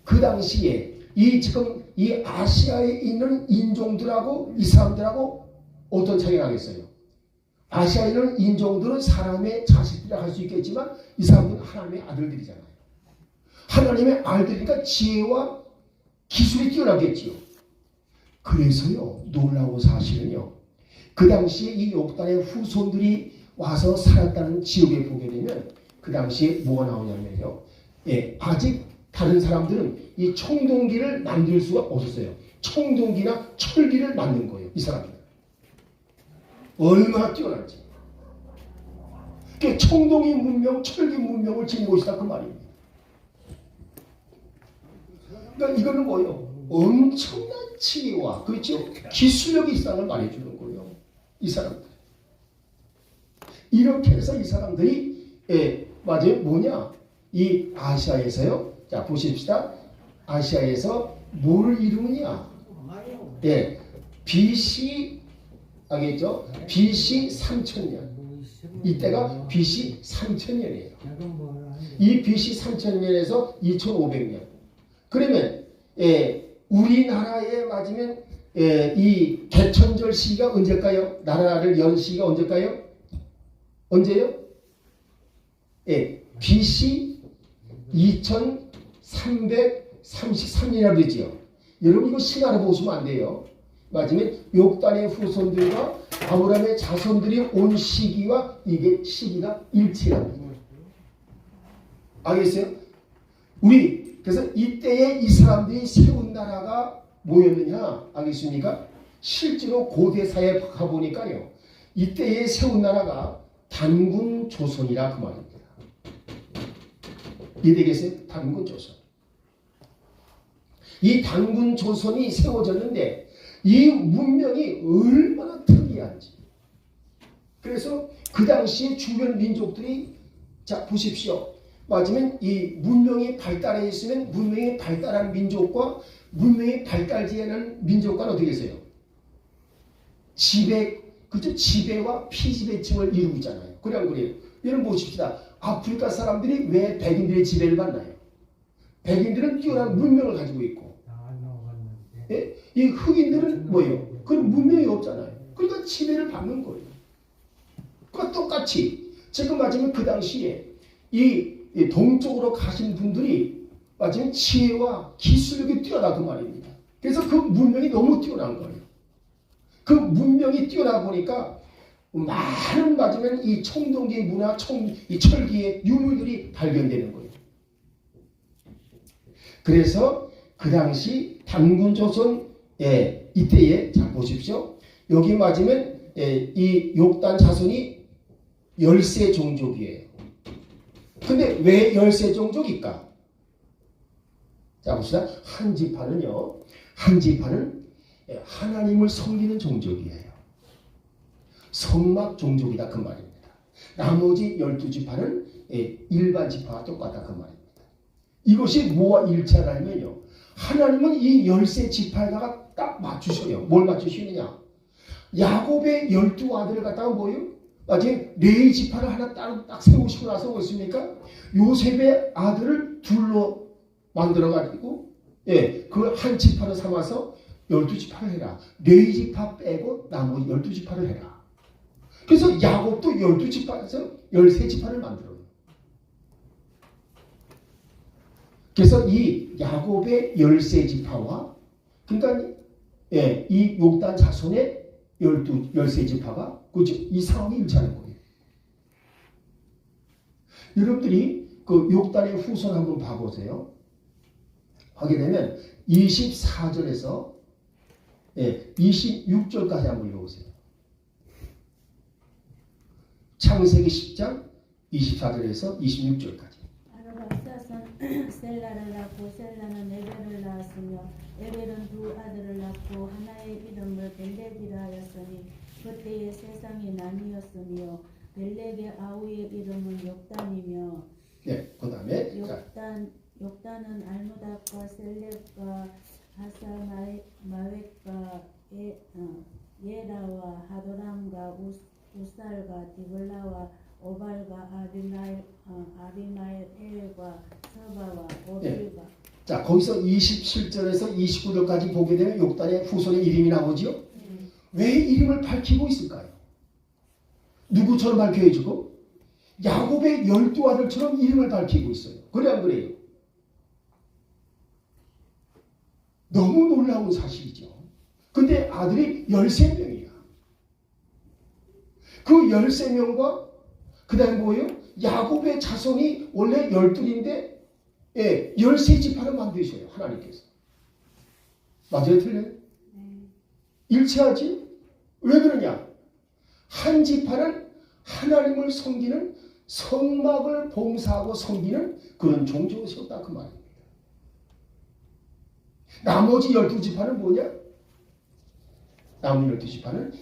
그 당시에 지금 이 아시아에 있는 인종들하고 이 사람들하고 어떤 차이가 나겠어요? 아시아에 있는 인종들은 사람의 자식들이라 할 수 있겠지만 이 사람들은 하나님의 아들들이잖아요. 하나님의 아들이니까 지혜와 기술이 뛰어나겠지요. 그래서요, 놀라운 사실은요, 그 당시에 이 욕단의 후손들이 와서 살았다는 지역에 보게 되면 그 당시에 뭐가 나오냐면요, 아직 다른 사람들은 이 청동기를 만들 수가 없었어요. 청동기나 철기를 만든 거예요, 이 사람들. 얼마나 뛰어난지. 그러니까 청동기 문명, 철기 문명을 지닌 곳이다 그 말입니다. 그러니까 이거는 뭐예요? 엄청난 지혜와 그렇죠? 기술력이 있다는 걸 말해주는 거예요. 이 사람들. 이렇게 해서 이 사람들이 맞아요. 뭐냐? 이 아시아에서요. 자 보십시다. 아시아에서 뭐를 이루느냐? BC 알겠죠? BC 3000년. 이때가 BC 3000년이에요. 이 BC 3000년에서 2500년. 그러면 우리나라에 맞으면 이 개천절 시기가 언제일까요? 나라를 연 시기가 언제일까요? 언제요? BC 2333년이라고 되지요. 여러분 이거 시간을 보시면 안 돼요. 맞으면 욕단의 후손들과 아브라함의 자손들이 온 시기와 이게 시기가 일치합니다. 알겠어요? 그래서 이때에 이 사람들이 세운 나라가 뭐였느냐? 알겠습니까? 실제로 고대사에 가보니까요. 이때에 세운 나라가 단군 조선이라 그 말입니다. 이해되겠어요? 단군 조선. 이 단군 조선이 세워졌는데 이 문명이 얼마나 특이한지. 그래서 그 당시에 주변 민족들이 자 보십시오. 맞으면 이 문명이 발달해 있으면 문명이 발달한 민족과 문명이 발달지에는 민족과는 어떻게 했어요? 그죠? 지배와 피지배층을 이루고 있잖아요. 그래 안 그래요? 여러분 보십시다. 아프리카 사람들이 왜 백인들의 지배를 받나요? 백인들은 뛰어난 문명을 가지고 있고, 예? 이 흑인들은 뭐예요? 그런 문명이 없잖아요. 그러니까 지배를 받는 거예요. 그러니까 똑같이 지금 맞으면 그 당시에 이 동쪽으로 가신 분들이 맞으면 지혜와 기술력이 뛰어나 그 말입니다. 그래서 그 문명이 너무 뛰어난 거예요. 그 문명이 뛰어나 보니까 많은 맞으면 이 청동기 문화, 이 철기의 유물들이 발견되는 거예요. 그래서 그 당시 단군조선 이때에 자 보십시오. 여기 맞으면 이 욕단 자손이 13 종족이에요. 근데 왜 13 종족일까? 자 봅시다. 한 지파는요. 한 지파는 하나님을 섬기는 종족이에요. 성막 종족이다 그 말입니다. 나머지 12지파는 일반 지파와 똑같다 그 말입니다. 이것이 뭐와 일치하냐면요. 하나님은 이 13지파에다가 딱 맞추셔요. 뭘 맞추시느냐? 야곱의 12아들을 갖다가 뭐예요? 마치 레위 지파를 하나 딱 세우시고 나서 뭐였습니까? 요셉의 아들을 둘로 만들어가지고 그 한 지파를 삼아서 12지파를 해라. 레위 지파 빼고 나머지 12지파를 해라. 그래서 야곱도 12지파에서 13지파를 만들어요. 그래서 이 야곱의 13지파와 그러니까 이 욕단 자손의 13지파가 그죠? 이 상황이 일치하는 거예요. 여러분들이 그 욕단의 후손 한번 봐보세요. 하게 되면 24절에서 26절까지 한번 읽어보세요. 창세기 10장 24절에서 26절까지. 아르박사선 셀라를 낳고 셀라는 에벨을 낳았으며 에벨은 두 아들을 낳고 하나의 이름을 벨렉이라 하였으니 그때의 세상이 나뉘었으며 벨렉의 아우의 이름은 욕단이며 그 다음에 욕단은 알무닥과 셀렉과 하사마웻과 예라와 하도람과 우살과 디블라와 오발과 아비마엘과 서바와 오빌과 자 거기서 27절에서 29절까지 보게 되면 욕단의 후손의 이름이 나오죠. 왜 이름을 밝히고 있을까요? 누구처럼 밝혀주고 야곱의 12아들처럼 이름을 밝히고 있어요. 그래 안 그래요? 너무 놀라운 사실이죠. 근데 아들이 13명이야. 그 13명과 그 다음에 뭐예요? 야곱의 자손이 원래 12인데 13지파를 만드셔요. 하나님께서. 맞아요? 틀려요? 일치하지? 왜 그러냐? 한 지파는 하나님을 섬기는 성막을 봉사하고 섬기는 그런 종족을 세웠다 그 말입니다. 나머지 12지파는 뭐냐? 나머지 12지파는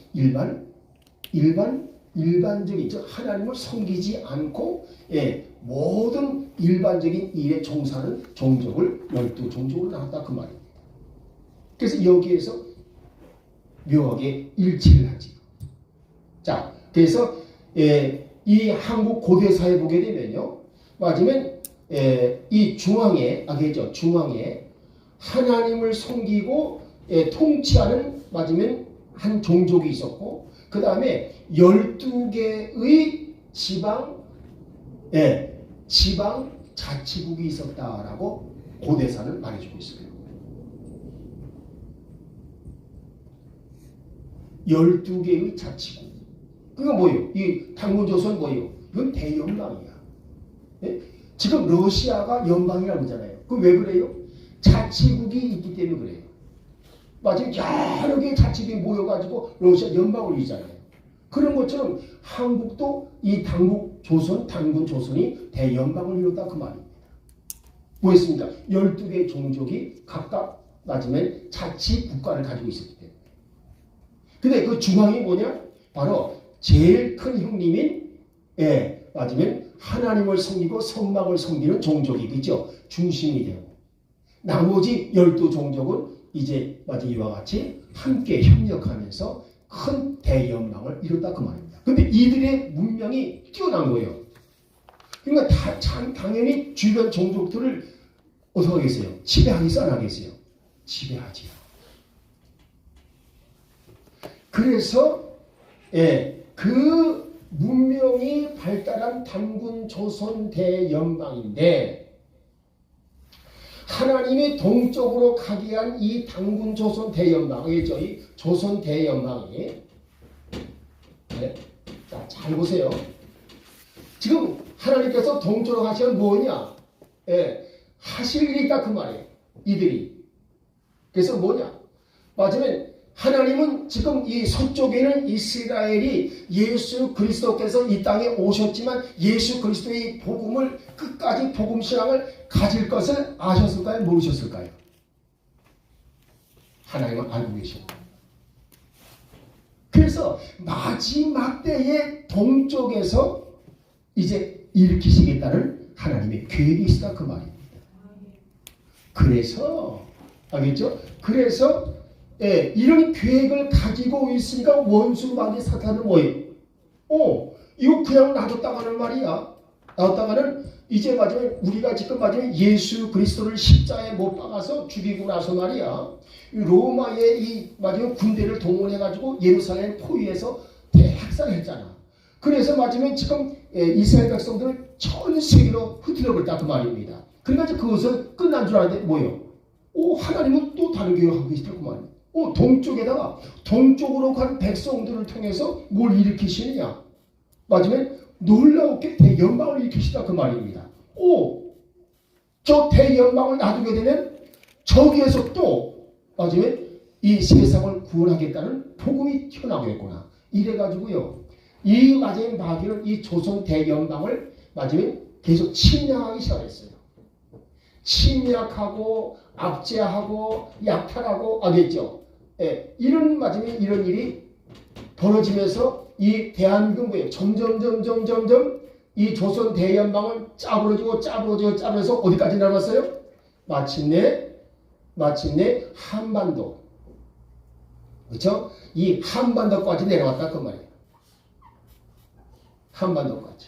일반적인 즉 하나님을 섬기지 않고 모든 일반적인 일에 종사하는 종족을 12종족으로 나눴다 그 말입니다. 그래서 여기에서 묘하게 일치를 하지. 자, 그래서 이 한국 고대사에 보게 되면요, 맞으면 이 중앙에 중앙에 하나님을 섬기고 통치하는 맞으면 한 종족이 있었고, 그 다음에 12개의 지방 자치국이 있었다라고 고대사는 말해주고 있어요. 12개의 자치국. 그거 뭐예요? 이 단군조선 뭐예요? 이건 대연방이야. 지금 러시아가 연방이라고 그러잖아요. 그 왜 그래요? 자치국이 있기 때문에 그래요. 마치 여러 개의 자치국이 모여가지고 러시아 연방을 이루잖아요. 그런 것처럼 한국도 이 단군조선이 대연방을 이뤘다 그 말입니다. 뭐였습니까? 12개의 종족이 각각 맞으면 자치국가를 가지고 있었기 때문에. 근데 그 중앙이 뭐냐? 바로 제일 큰 형님인 맞으면 하나님을 섬기고 성막을 섬기는 종족이겠죠. 중심이 되고. 나머지 12종족은 이제 마치 이와 같이 함께 협력하면서 큰 대연방을 이뤘다 그 말입니다. 근데 이들의 문명이 뛰어난 거예요. 그러니까 당연히 주변 종족들을 어떻게 하겠어요? 지배하겠어요? 안 하겠어요? 지배하지요. 그래서 그 문명이 발달한 단군 조선 대연방인데 하나님이 동쪽으로 가게 한 이 단군 조선 대연방이죠. 이 조선 대연방이 자, 잘 보세요. 지금 하나님께서 동쪽으로 가시면 뭐냐? 하실 일이 있다 그 말이에요. 이들이. 그래서 뭐냐? 맞으면 하나님은 지금 이 서쪽에는 이스라엘이 예수 그리스도께서 이 땅에 오셨지만 예수 그리스도의 복음을 끝까지 복음 신앙을 가질 것을 아셨을까요? 모르셨을까요? 하나님은 알고 계시고. 그래서 마지막 때에 동쪽에서 이제 일으키시겠다는 하나님의 계획이 있다 그 말입니다. 그래서 알겠죠? 그래서 이런 계획을 가지고 있으니까 원수마귀 사탄은 뭐예요? 이거 그냥 놔뒀다가는 말이야. 놔뒀다가는 이제 맞으면 우리가 지금 맞으면 예수 그리스도를 십자가에 못 박아서 죽이고 나서 말이야. 로마의 이 맞으면 군대를 동원해가지고 예루살렘 포위해서 대학살했잖아. 그래서 맞으면 지금 이스라엘 백성들을 전 세계로 흩어버렸다 그 말입니다. 그러니까 이제 그것은 끝난 줄 알았는데 뭐예요? 하나님은 또 다른 계획을 하고 계시다고 말이에요. 동쪽에다가 동쪽으로 간 백성들을 통해서 뭘 일으키시느냐? 맞으면 놀라웠게 대연방을 일으키시다 그 말입니다. 저 대연방을 놔두게 되면 저기에서 또 맞으면 이 세상을 구원하겠다는 복음이 튀어나오겠구나. 이래가지고요. 이 맞으면 마귀는 이 조선 대연방을 맞으면 계속 침략하기 시작했어요. 침략하고 압제하고 약탈하고 알겠죠? 이런 맞으면 이런 일이 벌어지면서 이 대한민국에 점점 이 조선 대연방은 짜부러져서 어디까지 남았어요? 마침내 한반도, 그렇죠? 이 한반도까지 내려왔다 그 말이에요. 한반도까지.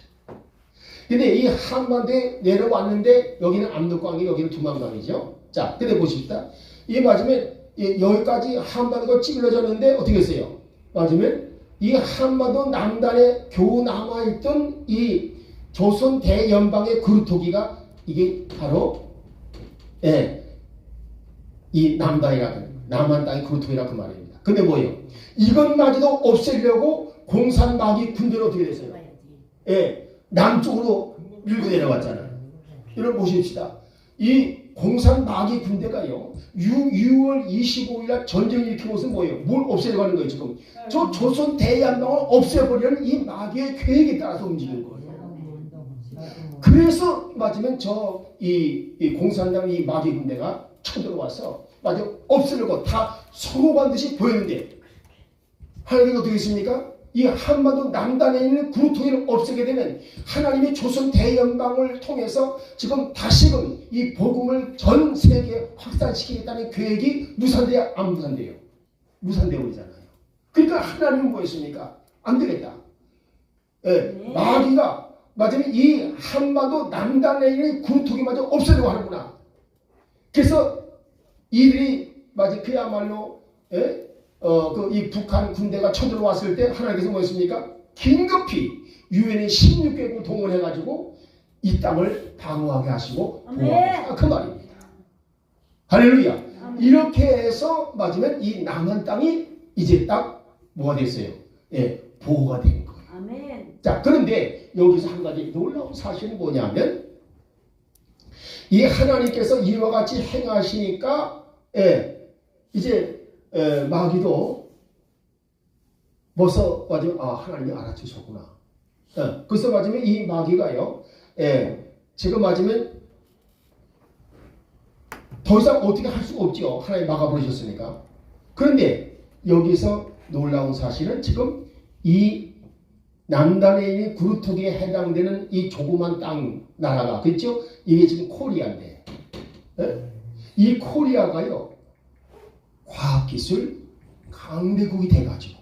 근데 이 한반도에 내려왔는데 여기는 압록강이, 여기는 두만강이죠. 자, 근데 보십시다. 이 맞으면 여기까지 한반도가 찌그러졌는데 어떻게 했어요? 맞으면 이 한반도 남단에 겨우 남아있던 이 조선 대연방의 그루터기가 이게 바로 이 남한 땅의 그루터기라 그 말입니다. 근데 뭐예요? 이것마저도 없애려고 공산마귀 군대는 어떻게 됐어요? 남쪽으로 밀고 내려왔잖아요. 여러분 보십시다. 이 공산마귀 군대가요. 6월 25일날 전쟁을 일으킨 것은 뭐예요? 뭘 없애려고 하는 거예요 지금? 저 조선 대연방을 없애버리는 이 마귀의 계획에 따라서 움직이는 거예요. 그래서 맞으면 이 공산당 이 마귀 군대가 쳐들어와서 맞아 없애려고 다 성공한 듯이 보였는데 하나님이 어떻게 했습니까? 이 한반도 남단에 있는 그루터기를 없애게 되면 하나님이 조선 대연방을 통해서 지금 다시금 이 복음을 전 세계에 확산시키겠다는 계획이 무산돼야 안 무산돼요? 무산되어 버리잖아요. 그러니까 하나님은 뭐였습니까? 안 되겠다. 마귀가 맞으면 이 한반도 남단에 있는 그루터기마저 없애려고 하는구나. 그래서 이들이 맞아 그야말로 이 북한 군대가 쳐들어왔을 때 하나님께서 뭐였습니까? 긴급히 유엔의 16개국을 동원해가지고 이 땅을 방어하게 하시고 보호하겠다 그 말입니다. 할렐루야. 아멘. 이렇게 해서 맞으면 이 남한 땅이 이제 딱 뭐가 됐어요? 보호가 된 거예요. 아멘. 자, 그런데 여기서 한 가지 놀라운 사실은 뭐냐면 이 하나님께서 이와 같이 행하시니까 이제 마귀도 벌써 맞으면 하나님이 알아주셨구나. 그래서 맞으면 이 마귀가요. 지금 맞으면 더 이상 어떻게 할 수가 없죠. 하나님 막아버리셨으니까. 그런데 여기서 놀라운 사실은 지금 이 남단에 있는 그루터기에 해당되는 이 조그만 땅 나라가 그렇죠? 이게 지금 코리아인데 이 코리아가요 과학기술 강대국이 돼가지고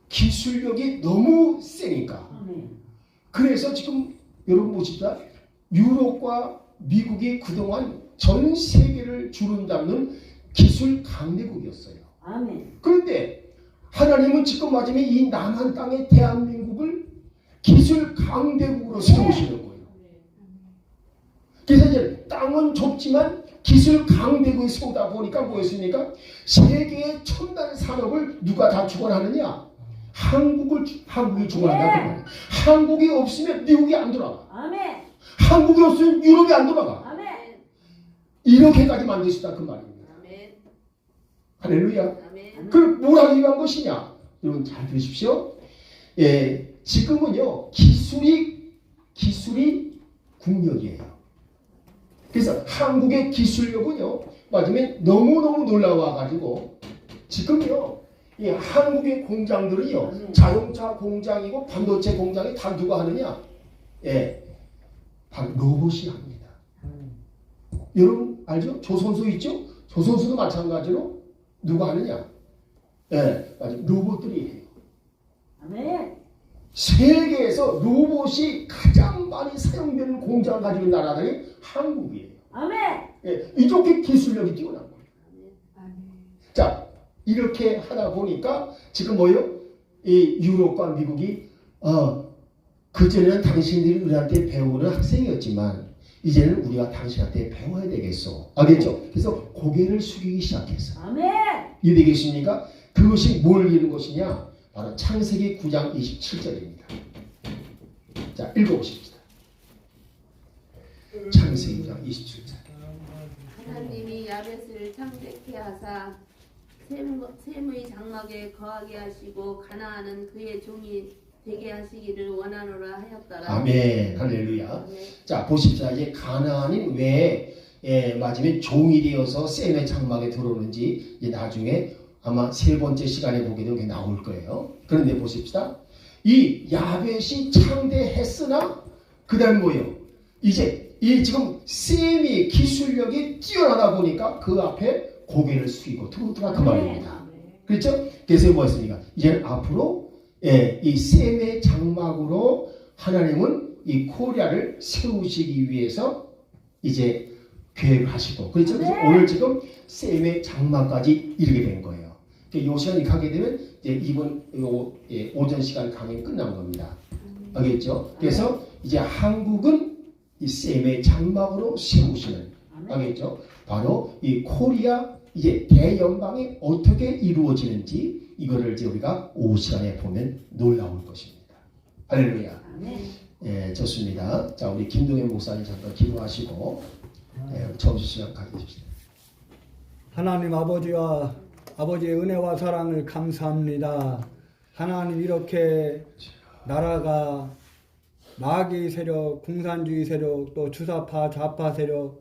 기술력이 너무 세니까 그래서 지금 여러분 보십시다. 유럽과 미국이 그동안 전 세계를 주름잡는 기술 강대국이었어요. 아멘. 그런데 하나님은 지금 마지막에 이 남한 땅의 대한민국을 기술 강대국으로 세우시는 거예요. 그래서 이제 땅은 좁지만 기술 강대국을 세우다 보니까 뭐였습니까? 세계의 첨단 산업을 누가 다 주관하느냐? 한국이 주관한다. 그 말이에요. 한국이 없으면 미국이 안 돌아가. 아멘. 한국이 없으면 유럽이 안 돌아가. 아멘. 이렇게까지 만드시다 그 말입니다. 아멘. 할렐루야. 아멘. 그럼 뭘 하기 위한 것이냐? 여러분 잘 들으십시오. 지금은요 기술이 국력이에요. 그래서 한국의 기술력은요 맞으면 너무너무 놀라워가지고 지금요 이 한국의 공장들은요 자동차 공장이고 반도체 공장이 다 누가 하느냐? 바로 로봇이 합니다. 여러분 알죠? 조선소 있죠? 조선소도 마찬가지로 누가 하느냐? 맞아요. 로봇들이 해요. 아멘. 세계에서 로봇이 가장 많이 사용되는 공장을 가지고 있는 나라들이 한국이에요. 아멘. 이렇게 기술력이 뛰어난 거예요. 아멘. 자, 이렇게 하다 보니까 지금 뭐예요? 이 유럽과 미국이 그전에는 당신들이 우리한테 배우는 학생이었지만 이제는 우리가 당신한테 배워야 되겠어. 알겠죠? 그래서 고개를 숙이기 시작했어요. 아멘. 이해되겠습니까? 그것이 뭘 이루는 것이냐? 바로 창세기 9장 27절입니다. 자, 읽어보십시다. 창세기 9장 27절. 하나님이 야벳을 창백케 하사 셈의 장막에 거하게 하시고 가나안은 그의 종이 되게 하시기를 원하노라 하였더라. 아멘. 할렐루야. 자, 보십시다. 이제 가나안이 왜 마지막에 종이 되어서 셈의 장막에 들어오는지 이제 나중에 아마 세 번째 시간에 보게 되면 나올 거예요. 그런데 보십시다. 이 야벳이 창대했으나 그 다음 뭐예요? 이제 이 지금 셈이 기술력이 뛰어나다 보니까 그 앞에 고개를 숙이고 들어오더라 그 말입니다. 그렇죠? 그래서 뭐였습니까? 이제는 앞으로 이 셈의 장막으로 하나님은 이 코리아를 세우시기 위해서 이제 계획을 하시고 그렇죠? 그래서 오늘 지금 셈의 장막까지 이르게 된 거예요. 이 시간이 가게 되면 이제 이번 오전 시간 강의 끝난 겁니다. 알겠죠? 그래서 이제 한국은 이 셈의 장막으로 세우시는 알겠죠? 바로 이 코리아 이제 대연방이 어떻게 이루어지는지 이거를 이제 우리가 오후 시간에 보면 놀라울 것입니다. 할렐루야. 예, 좋습니다. 자, 우리 김동현 목사님 잠깐 기도하시고 점심 시간 가겠습니다. 하나님 아버지의 은혜와 사랑을 감사합니다. 하나님 이렇게 나라가 마귀 세력, 공산주의 세력, 또 주사파, 좌파 세력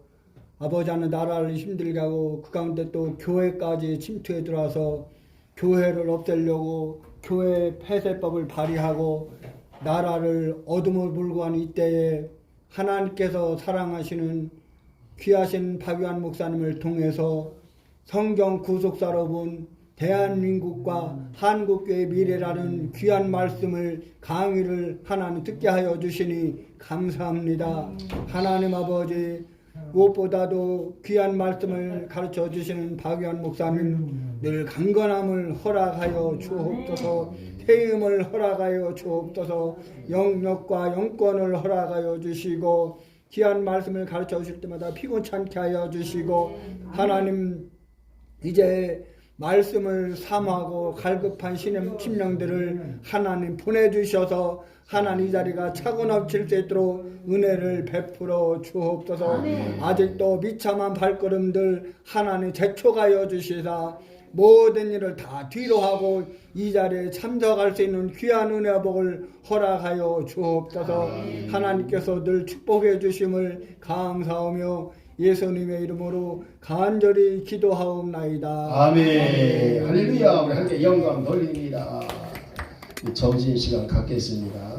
아버지 하는 나라를 힘들게 하고 그 가운데 또 교회까지 침투해 들어와서 교회를 없애려고 교회 폐쇄법을 발의하고 나라를 어둠을 몰고 하는 이때에 하나님께서 사랑하시는 귀하신 박유한 목사님을 통해서 성경 구속사로 본 대한민국과 한국교회의 미래라는 귀한 말씀을 강의를 하나님 듣게 하여 주시니 감사합니다. 하나님 아버지 무엇보다도 귀한 말씀을 가르쳐 주시는 박유한 목사님 늘 강건함을 허락하여 주옵소서, 태임을 허락하여 주옵소서, 영역과 영권을 허락하여 주시고 귀한 말씀을 가르쳐 주실 때마다 피곤찮게 하여 주시고 하나님 이제 말씀을 삼하고 갈급한 심령들을 하나님 보내주셔서 하나님 이 자리가 차고 넘칠 수 있도록 은혜를 베풀어 주옵소서. 아직도 비참한 발걸음들 하나님 재촉하여 주시사 모든 일을 다 뒤로 하고 이 자리에 참석할 수 있는 귀한 은혜와 복을 허락하여 주옵소서. 하나님께서 늘 축복해 주심을 감사하며 예수님의 이름으로 간절히 기도하옵나이다. 아멘. 할렐루야. 우리 함께 영광 돌립니다. 점심시간 갖겠습니다.